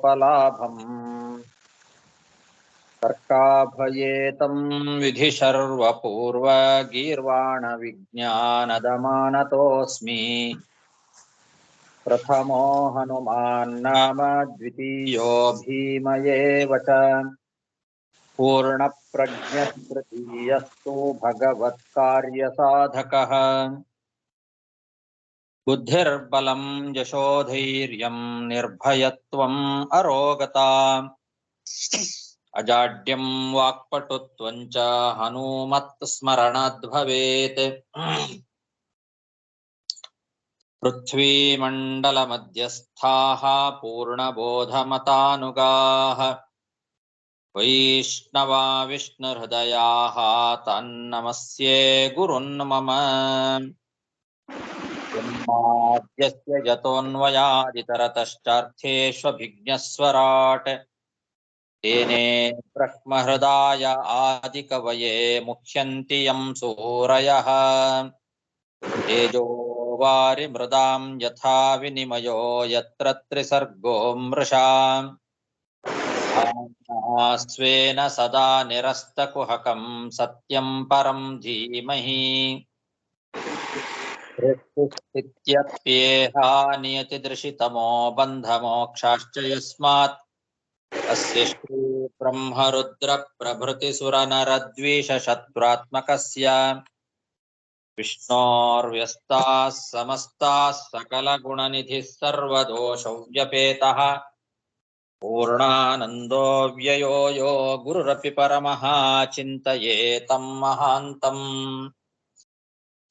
ಪಲಾಭಂ ತರ್ಕಾಭಯೇತಂ ವಿಧಿ ಸರ್ವಪೂರ್ವ ಗೀರ್ವಾಣ ವಿಜ್ಞಾನದಮಾನತೋಸ್ಮಿ ಪ್ರಥಮೋ ಹನುಮಾನ್ ನಾಮ ದ್ವಿತೀಯೋ ಭೀಮಯೇವ ಚ ಪೂರ್ಣ ಪ್ರಜ್ಞ ತೃತೀಯಸ್ತು ಭಗವತ್ಕಾರ್ಯಸಾಧಕಃ ಬುದ್ಧಿರ್ಬಲಂ ಯಶೋಧೈರ್ಯಂ ನಿರ್ಭಯತ್ವಂ ಅರೋಗತಾ ಅಜಾಡ್ಯಂ ವಾಕ್ಪಟುತ್ವಂ ಚ ಹನುಮತ್ ಸ್ಮರಣಾದ್ ಭವೇತ್ ಪೃಥ್ವೀಮಂಡಲ ಮಧ್ಯಸ್ಥಾಃ ಪೂರ್ಣಬೋಧಮತಾನುಗಾಃ ವೈಷ್ಣವಾ ವಿಷ್ಣುಹೃದಯಾಃ ತನ್ನಮಸ್ಯೆ ಗುರುನ್ ಮಮ ಯಸ್ಯ ಯತೋನ್ವಯಾದಿತರತಶ್ಚಾರ್ಥೇಷ್ವಭಿಜ್ಞಸ್ವರಾಟ್ ತೇನೇ ಬ್ರಹ್ಮಹೃದಾಯ ಆದಿಕವಯೇ ಮುಹ್ಯಂತಿ ಯಂ ಸೂರಯಃ ತೇಜೋ ವಾರಿ ಮೃದಾಂ ಯಥಾ ವಿನಿಮಯೋ ಯತ್ರ ತ್ರಿಸರ್ಗೋ ಮೃಷಾ ಸ್ವೇನ ಸದಾ ನಿರಸ್ತಕುಹಕಂ ಸತ್ಯಂ ಪರಂ ಧೀಮಹಿ ಸೃಷ್ಟಿಸ್ಥಿತ್ಯಪ್ಯೇಹಾ ನಿಯತಿದೃಶಿತಮೋ ಬಂಧಮೋಕ್ಷಾಶ್ಚ ಯಸ್ಮಾತ್ ಅಸ್ಯ ಶ್ರೀ ಬ್ರಹ್ಮರುದ್ರ ಪ್ರಭೃತಿ ಸುರನರದ್ವೀಷ ಶತ್ರುತ್ಮಕಸ್ಯ ವಿಷ್ಣೋರ್ವ್ಯಸ್ತಾಃ ಸಮಸ್ತಾಃ ಸಕಲಗುಣನಿಧಿಃ ಸರ್ವದೋಷವ್ಯಪೇತಃ ಪೂರ್ಣಾನಂದೋ ವ್ಯಯೋ ಯೋ ಗುರುರಪಿ ಪರಮಃ ಚಿಂತಯೇತಂ ಮಹಾಂತಂ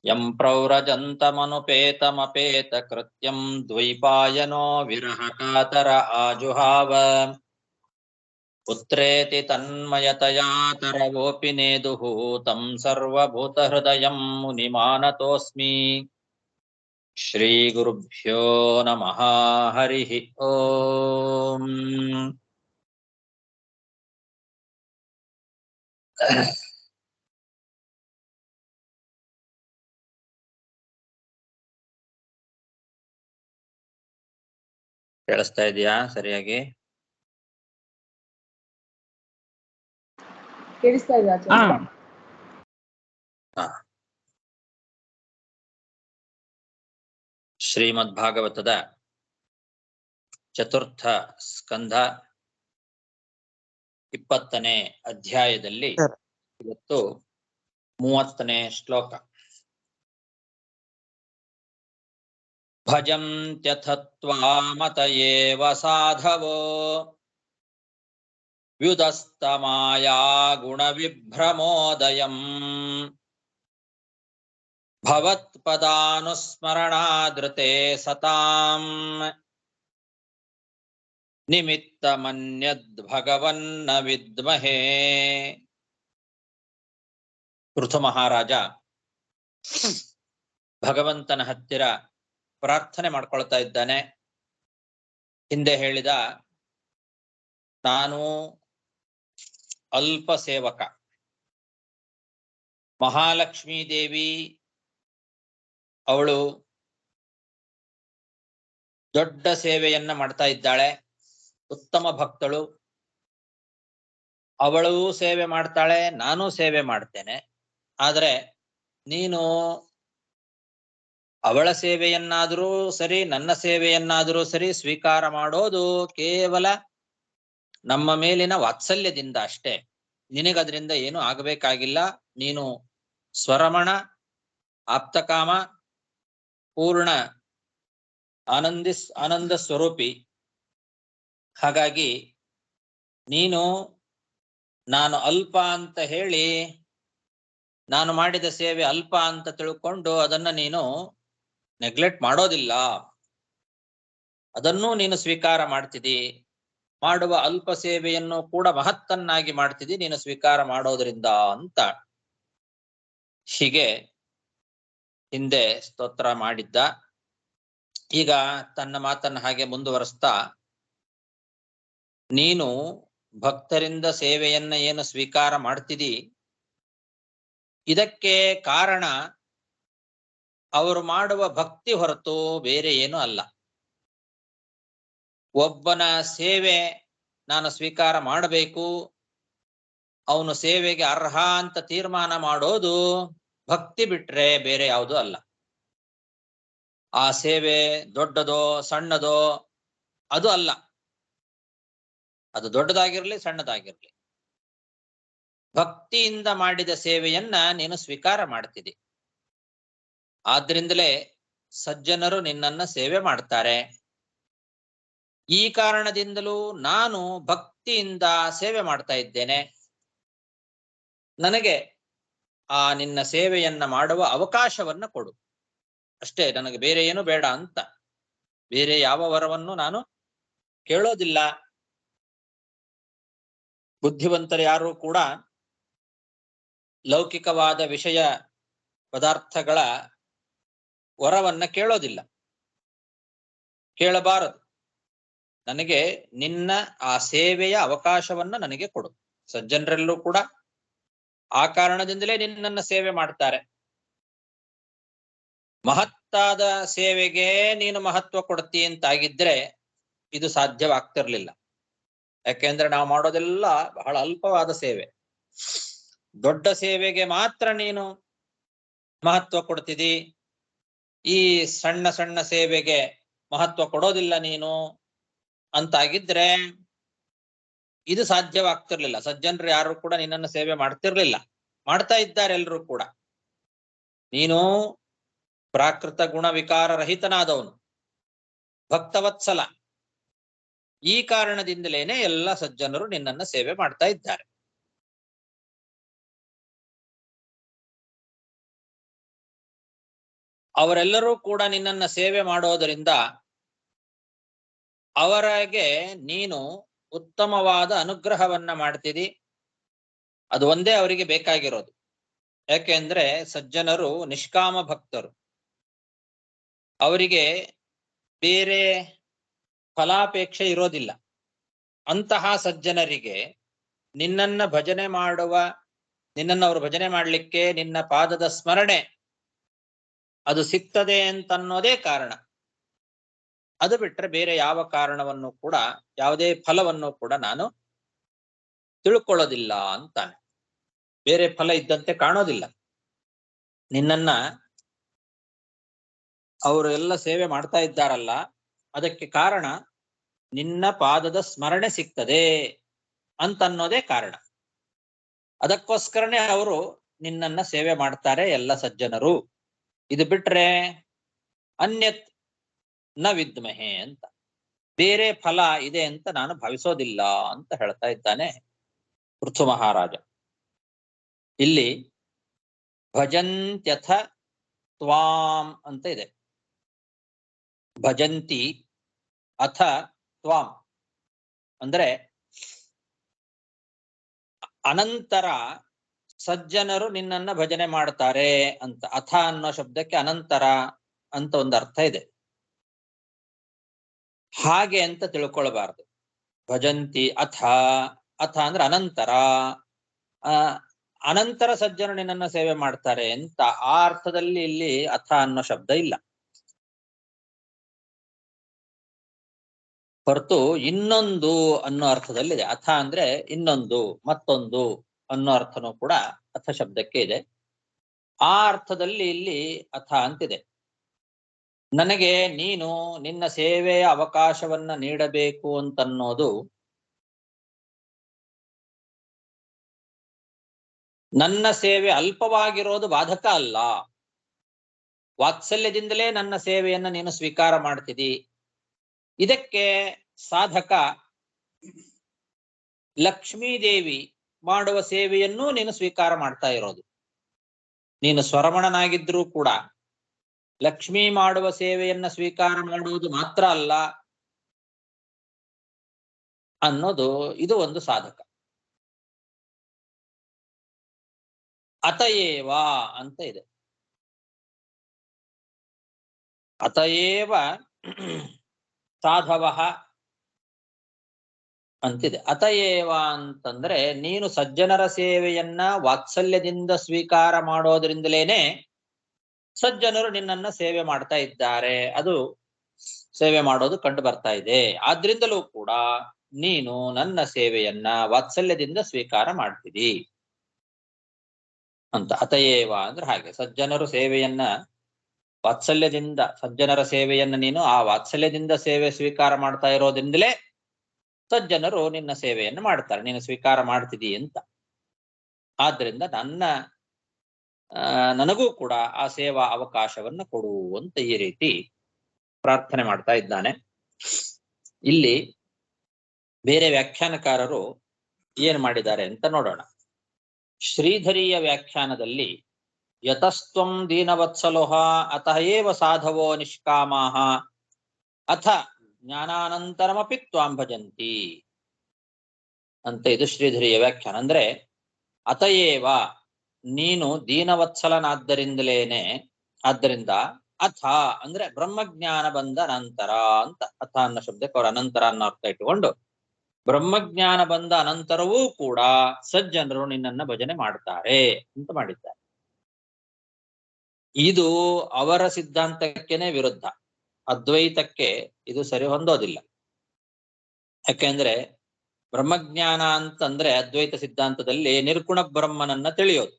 ಯಂ ಪ್ರವ್ರಜन्तಮನುಪೇತಮಪೇತಕೃತ್ಯಂ ದ್ವೈಪಾಯನೋ ವಿರಹ ಕಾತರ ಆಜುಹಾವ ಪುತ್ರೇತಿ ತನ್ಮಯತಯಾ ತರವೋಪಿ ನೇದುಃ तं ಸರ್ವಭೂತಹೃದಯಂ ಮುನಿಮಾನತೋಸ್ಮಿ ಶ್ರೀಗುರುಭ್ಯೋ ನಮಃ ಹರಿಃ ಓಂ. ಕೇಳಿಸ್ತಾ ಇದೆಯಾ ಸರಿಯಾಗಿ? ಕೇಳಿಸ್ತಾ ಇದೆ ಆಚಾರ್ಯ. ಶ್ರೀಮದ್ ಭಾಗವತದ ಚತುರ್ಥ ಸ್ಕಂಧ 20ನೇ ಅಧ್ಯಾಯದಲ್ಲಿ ಇವತ್ತು 30ನೇ ಶ್ಲೋಕ. ಭಜಂತ್ಯಥತ್ವಾಮತಯೇವ ಸಾಧವೋ ವ್ಯುದಸ್ತಮಾಯಾ ಗುಣವಿಭ್ರಮೋದಯಂ ಭವತ್ಪದಾನುಸ್ಮರಣಾದೃತೆ ಸತಾಂ ನಿಮಿತ್ತಮನ್ಯದ್ಭಗವನ್ನ ವಿದ್ಮಹೇ. ಪೃಥು ಮಹಾರಾಜ ಭಗವಂತನ ಹತ್ತಿರ ಪ್ರಾರ್ಥನೆ ಮಾಡ್ಕೊಳ್ತಾ ಇದ್ದಾನೆ. ಹಿಂದೆ ಹೇಳಿದ ನಾನು ಅಲ್ಪ ಸೇವಕ, ಮಹಾಲಕ್ಷ್ಮೀ ದೇವಿ ಅವಳು ದೊಡ್ಡ ಸೇವೆಯನ್ನ ಮಾಡ್ತಾ ಇದ್ದಾಳೆ, ಉತ್ತಮ ಭಕ್ತಳು, ಅವಳು ಸೇವೆ ಮಾಡ್ತಾಳೆ, ನಾನು ಸೇವೆ ಮಾಡ್ತೇನೆ. ಆದ್ರೆ ನೀನು ಅವಳ ಸೇವೆಯನ್ನಾದರೂ ಸರಿ, ನನ್ನ ಸೇವೆಯನ್ನಾದರೂ ಸರಿ ಸ್ವೀಕಾರ ಮಾಡೋದು ಕೇವಲ ನಮ್ಮ ಮೇಲಿನ ವಾತ್ಸಲ್ಯದಿಂದ ಅಷ್ಟೇ. ನಿನಗದ್ರಿಂದ ಏನು ಆಗಬೇಕಾಗಿಲ್ಲ. ನೀನು ಸ್ವರಮಣ, ಆಪ್ತಕಾಮ, ಪೂರ್ಣ ಆನಂದ ಸ್ವರೂಪಿ. ಹಾಗಾಗಿ ನೀನು ನಾನು ಅಲ್ಪ ಅಂತ ಹೇಳಿ, ನಾನು ಮಾಡಿದ ಸೇವೆ ಅಲ್ಪ ಅಂತ ತಿಳ್ಕೊಂಡು ಅದನ್ನ ನೀನು ನೆಗ್ಲೆಕ್ಟ್ ಮಾಡೋದಿಲ್ಲ, ಅದನ್ನೂ ನೀನು ಸ್ವೀಕಾರ ಮಾಡ್ತಿದ್ದಿ. ಮಾಡುವ ಅಲ್ಪ ಸೇವೆಯನ್ನು ಕೂಡ ಮಹತ್ತನ್ನಾಗಿ ಮಾಡ್ತಿದ್ದಿ ನೀನು ಸ್ವೀಕಾರ ಮಾಡೋದ್ರಿಂದ ಅಂತ ಹೀಗೆ ಹಿಂದೆ ಸ್ತೋತ್ರ ಮಾಡಿದ್ದ. ಈಗ ತನ್ನ ಮಾತನ್ನ ಹಾಗೆ ಮುಂದುವರಿಸ್ತಾ, ನೀನು ಭಕ್ತರಿಂದ ಸೇವೆಯನ್ನ ಏನು ಸ್ವೀಕಾರ ಮಾಡ್ತಿದಿ, ಇದಕ್ಕೆ ಕಾರಣ ಅವರು ಮಾಡುವ ಭಕ್ತಿ ಹೊರತು ಬೇರೆ ಏನು ಅಲ್ಲ. ಒಬ್ಬನ ಸೇವೆ ನಾನು ಸ್ವೀಕಾರ ಮಾಡಬೇಕು, ಅವನು ಸೇವೆಗೆ ಅರ್ಹ ಅಂತ ತೀರ್ಮಾನ ಮಾಡೋದು ಭಕ್ತಿ ಬಿಟ್ರೆ ಬೇರೆ ಯಾವುದೂ ಅಲ್ಲ. ಆ ಸೇವೆ ದೊಡ್ಡದೋ ಸಣ್ಣದೋ ಅದು ಅಲ್ಲ, ಅದು ದೊಡ್ಡದಾಗಿರ್ಲಿ ಸಣ್ಣದಾಗಿರ್ಲಿ, ಭಕ್ತಿಯಿಂದ ಮಾಡಿದ ಸೇವೆಯನ್ನ ನೀನು ಸ್ವೀಕಾರ ಮಾಡ್ತಿದ್ದಿ. ಆದ್ರಿಂದಲೇ ಸಜ್ಜನರು ನಿನ್ನನ್ನ ಸೇವೆ ಮಾಡ್ತಾರೆ. ಈ ಕಾರಣದಿಂದಲೂ ನಾನು ಭಕ್ತಿಯಿಂದ ಸೇವೆ ಮಾಡ್ತಾ ಇದ್ದೇನೆ. ನನಗೆ ಆ ನಿನ್ನ ಸೇವೆಯನ್ನ ಮಾಡುವ ಅವಕಾಶವನ್ನ ಕೊಡು ಅಷ್ಟೇ, ನನಗೆ ಬೇರೆ ಏನು ಬೇಡ ಅಂತ. ಬೇರೆ ಯಾವ ವರವನ್ನು ನಾನು ಕೇಳೋದಿಲ್ಲ. ಬುದ್ಧಿವಂತರು ಯಾರು ಕೂಡ ಲೌಕಿಕವಾದ ವಿಷಯ ಪದಾರ್ಥಗಳ ವರವನ್ನ ಕೇಳೋದಿಲ್ಲ, ಕೇಳಬಾರದು. ನನಗೆ ನಿನ್ನ ಆ ಸೇವೆಯ ಅವಕಾಶವನ್ನ ನನಗೆ ಕೊಡು. ಸಜ್ಜನರೆಲ್ಲೂ ಕೂಡ ಆ ಕಾರಣದಿಂದಲೇ ನಿನ್ನನ್ನ ಸೇವೆ ಮಾಡ್ತಾರೆ. ಮಹತ್ತಾದ ಸೇವೆಗೆ ನೀನು ಮಹತ್ವ ಕೊಡ್ತಿ ಅಂತಾಗಿದ್ರೆ ಇದು ಸಾಧ್ಯವಾಗ್ತಿರ್ಲಿಲ್ಲ. ಯಾಕೆಂದ್ರೆ ನಾವು ಮಾಡೋದೆಲ್ಲ ಬಹಳ ಅಲ್ಪವಾದ ಸೇವೆ. ದೊಡ್ಡ ಸೇವೆಗೆ ಮಾತ್ರ ನೀನು ಮಹತ್ವ ಕೊಡ್ತಿದಿ, ಈ ಸಣ್ಣ ಸಣ್ಣ ಸೇವೆಗೆ ಮಹತ್ವ ಕೊಡೋದಿಲ್ಲ ನೀನು ಅಂತಾಗಿದ್ರೆ ಇದು ಸಾಧ್ಯವಾಗ್ತಿರ್ಲಿಲ್ಲ. ಸಜ್ಜನರು ಯಾರು ಕೂಡ ನಿನ್ನನ್ನು ಸೇವೆ ಮಾಡ್ತಿರ್ಲಿಲ್ಲ. ಮಾಡ್ತಾ ಇದ್ದಾರೆ ಎಲ್ರೂ ಕೂಡ. ನೀನು ಪ್ರಾಕೃತ ಗುಣ ವಿಕಾರ ರಹಿತನಾದವನು, ಭಕ್ತವತ್ಸಲ. ಈ ಕಾರಣದಿಂದಲೇನೆ ಎಲ್ಲ ಸಜ್ಜನರು ನಿನ್ನನ್ನು ಸೇವೆ ಮಾಡ್ತಾ ಇದ್ದಾರೆ. ಅವರೆಲ್ಲರೂ ಕೂಡ ನಿನ್ನನ್ನ ಸೇವೆ ಮಾಡೋದರಿಂದ ಅವರಿಗೆ ನೀನು ಉತ್ತಮವಾದ ಅನುಗ್ರಹವನ್ನ ಮಾಡ್ತಿದಿ. ಅದು ಒಂದೇ ಅವರಿಗೆ ಬೇಕಾಗಿರೋದು. ಯಾಕೆಂದ್ರೆ ಸಜ್ಜನರು ನಿಷ್ಕಾಮ ಭಕ್ತರು, ಅವರಿಗೆ ಬೇರೆ ಫಲಾಪೇಕ್ಷೆ ಇರೋದಿಲ್ಲ. ಅಂತಹ ಸಜ್ಜನರಿಗೆ ನಿನ್ನನ್ನ ಭಜನೆ ಮಾಡುವ, ನಿನ್ನನ್ನು ಅವರು ಭಜನೆ ಮಾಡಲಿಕ್ಕೆ ನಿನ್ನ ಪಾದದ ಸ್ಮರಣೆ ಅದು ಸಿಗ್ತದೆ ಅಂತನ್ನೋದೇ ಕಾರಣ. ಅದು ಬಿಟ್ರೆ ಬೇರೆ ಯಾವ ಕಾರಣವನ್ನು ಕೂಡ, ಯಾವುದೇ ಫಲವನ್ನು ಕೂಡ ನಾನು ತಿಳ್ಕೊಳ್ಳೋದಿಲ್ಲ ಅಂತಾನೆ. ಬೇರೆ ಫಲ ಇದ್ದಂತೆ ಕಾಣೋದಿಲ್ಲ. ನಿನ್ನನ್ನ ಅವರು ಎಲ್ಲ ಸೇವೆ ಮಾಡ್ತಾ ಇದ್ದಾರಲ್ಲ, ಅದಕ್ಕೆ ಕಾರಣ ನಿನ್ನ ಪಾದದ ಸ್ಮರಣೆ ಸಿಗ್ತದೆ ಅಂತನ್ನೋದೇ ಕಾರಣ. ಅದಕ್ಕೋಸ್ಕರನೇ ಅವರು ನಿನ್ನನ್ನ ಸೇವೆ ಮಾಡ್ತಾರೆ ಎಲ್ಲ ಸಜ್ಜನರು. ಇದು ಬಿಟ್ರೆ ಅನ್ಯತ್ ನ ವಿದ್ಮಹೆ ಅಂತ, ಬೇರೆ ಫಲ ಇದೆ ಅಂತ ನಾನು ಭಾವಿಸೋದಿಲ್ಲ ಅಂತ ಹೇಳ್ತಾ ಇದ್ದಾನೆ ಪೃಥು ಮಹಾರಾಜ. ಇಲ್ಲಿ ಭಜಂತ್ಯಥ ತ್ವಾಂ ಅಂತ ಇದೆ. ಭಜಂತಿ ಅಥ ತ್ವಾಂ ಅಂದ್ರೆ ಅನಂತರ ಸಜ್ಜನರು ನಿನ್ನನ್ನ ಭಜನೆ ಮಾಡ್ತಾರೆ ಅಂತ. ಅಥ ಅನ್ನೋ ಶಬ್ದಕ್ಕೆ ಅನಂತರ ಅಂತ ಒಂದು ಅರ್ಥ ಇದೆ. ಹಾಗೆ ಅಂತ ತಿಳ್ಕೊಳ್ಬಾರ್ದು. ಭಜಂತಿ ಅಥ, ಅಥ ಅಂದ್ರೆ ಅನಂತರ, ಅನಂತರ ಸಜ್ಜನರು ನಿನ್ನನ್ನ ಸೇವೆ ಮಾಡ್ತಾರೆ ಅಂತ ಆ ಅರ್ಥದಲ್ಲಿ ಇಲ್ಲಿ ಅಥ ಅನ್ನೋ ಶಬ್ದ ಇಲ್ಲ. ಹೊರತು ಇನ್ನೊಂದು ಅನ್ನೋ ಅರ್ಥದಲ್ಲಿದೆ. ಅಥ ಅಂದ್ರೆ ಇನ್ನೊಂದು, ಮತ್ತೊಂದು ಅನ್ನೋ ಅರ್ಥನೂ ಕೂಡ ಅಥ ಶಬ್ದಕ್ಕೆ ಇದೆ. ಆ ಅರ್ಥದಲ್ಲಿ ಇಲ್ಲಿ ಅಥ ಅಂತಿದೆ. ನನಗೆ ನೀನು ನಿನ್ನ ಸೇವೆಯ ಅವಕಾಶವನ್ನ ನೀಡಬೇಕು ಅಂತನ್ನೋದು ನನ್ನ ಸೇವೆ ಅಲ್ಪವಾಗಿರೋದು ಬಾಧಕ ಅಲ್ಲ. ವಾತ್ಸಲ್ಯದಿಂದಲೇ ನನ್ನ ಸೇವೆಯನ್ನ ನೀನು ಸ್ವೀಕಾರ ಮಾಡ್ತಿದಿ. ಇದಕ್ಕೆ ಸಾಧಕ ಲಕ್ಷ್ಮೀದೇವಿ ಮಾಡುವ ಸೇವೆಯನ್ನೂ ನೀನು ಸ್ವೀಕಾರ ಮಾಡ್ತಾ ಇರೋದು. ನೀನು ಸ್ವರಮಣನಾಗಿದ್ರೂ ಕೂಡ ಲಕ್ಷ್ಮೀ ಮಾಡುವ ಸೇವೆಯನ್ನ ಸ್ವೀಕಾರ ಮಾಡುವುದು ಮಾತ್ರ ಅಲ್ಲ ಅನ್ನೋದು ಇದು ಒಂದು ಸಾಧಕ. ಅತಯೇವ ಅಂತ ಇದೆ. ಅತಯೇವ ಸಾಧವ ಅಂತಿದೆ. ಅತಯೇವ ಅಂತಂದ್ರೆ ನೀನು ಸಜ್ಜನರ ಸೇವೆಯನ್ನ ವಾತ್ಸಲ್ಯದಿಂದ ಸ್ವೀಕಾರ ಮಾಡೋದ್ರಿಂದಲೇನೆ ಸಜ್ಜನರು ನಿನ್ನನ್ನ ಸೇವೆ ಮಾಡ್ತಾ ಇದ್ದಾರೆ. ಅದು ಸೇವೆ ಮಾಡೋದು ಕಂಡು ಬರ್ತಾ ಇದೆ. ಆದ್ರಿಂದಲೂ ಕೂಡ ನೀನು ನನ್ನ ಸೇವೆಯನ್ನ ವಾತ್ಸಲ್ಯದಿಂದ ಸ್ವೀಕಾರ ಮಾಡ್ತೀರಿ ಅಂತ. ಅತಯೇವ ಅಂದ್ರೆ ಹಾಗೆ ಸಜ್ಜನರು ಸೇವೆಯನ್ನ ವಾತ್ಸಲ್ಯದಿಂದ, ಸಜ್ಜನರ ಸೇವೆಯನ್ನ ನೀನು ಆ ವಾತ್ಸಲ್ಯದಿಂದ ಸೇವೆ ಸ್ವೀಕಾರ ಮಾಡ್ತಾ ಇರೋದ್ರಿಂದಲೇ ಸಜ್ಜನರು ನಿನ್ನ ಸೇವೆಯನ್ನು ಮಾಡ್ತಾರೆ, ನೀನು ಸ್ವೀಕಾರ ಮಾಡ್ತಿದ್ದೀ ಅಂತ. ಆದ್ರಿಂದ ನನಗೂ ಕೂಡ ಆ ಸೇವಾ ಅವಕಾಶವನ್ನು ಕೊಡು ಅಂತ ಈ ರೀತಿ ಪ್ರಾರ್ಥನೆ ಮಾಡ್ತಾ ಇದ್ದಾನೆ. ಇಲ್ಲಿ ಬೇರೆ ವ್ಯಾಖ್ಯಾನಕಾರರು ಏನ್ ಮಾಡಿದ್ದಾರೆ ಅಂತ ನೋಡೋಣ. ಶ್ರೀಧರಿಯ ವ್ಯಾಖ್ಯಾನದಲ್ಲಿ ಯತಸ್ತ್ವಂ ದೀನವತ್ಸಲೋಹ ಅತಃ ಏವ ಸಾಧವೋ ನಿಷ್ಕಾಮಾಹ ಅಥ ಜ್ಞಾನಾನಂತರಮಪಿ ತ್ವಾಂ ಭಜಂತಿ ಅಂತ ಇದು ಶ್ರೀಧರಿಯ ವ್ಯಾಖ್ಯಾನ. ಅಂದ್ರೆ ಅತಯೇವ ನೀನು ಆದ್ದರಿಂದ ಅಥ ಅಂದ್ರೆ ಬ್ರಹ್ಮಜ್ಞಾನ ಬಂದ ನಂತರ ಅಂತ. ಅಥ ಅನ್ನೋ ಶಬ್ದಕ್ಕೆ ಅವ್ರ ಅನಂತರ ಅನ್ನೋ ಅರ್ಥ ಇಟ್ಟುಕೊಂಡು ಬ್ರಹ್ಮಜ್ಞಾನ ಬಂದ ಅನಂತರವೂ ಕೂಡ ಸಜ್ಜನರು ನಿನ್ನನ್ನ ಭಜನೆ ಮಾಡ್ತಾರೆ ಅಂತ ಮಾಡಿದ್ದಾರೆ. ಇದು ಅವರ ಸಿದ್ಧಾಂತಕ್ಕೇನೆ ವಿರುದ್ಧ, ಅದ್ವೈತಕ್ಕೆ ಇದು ಸರಿ ಹೊಂದೋದಿಲ್ಲ. ಯಾಕೆಂದ್ರೆ ಬ್ರಹ್ಮಜ್ಞಾನ ಅಂತಂದ್ರೆ ಅದ್ವೈತ ಸಿದ್ಧಾಂತದಲ್ಲಿ ನಿರ್ಗುಣ ಬ್ರಹ್ಮನನ್ನ ತಿಳಿಯೋದು.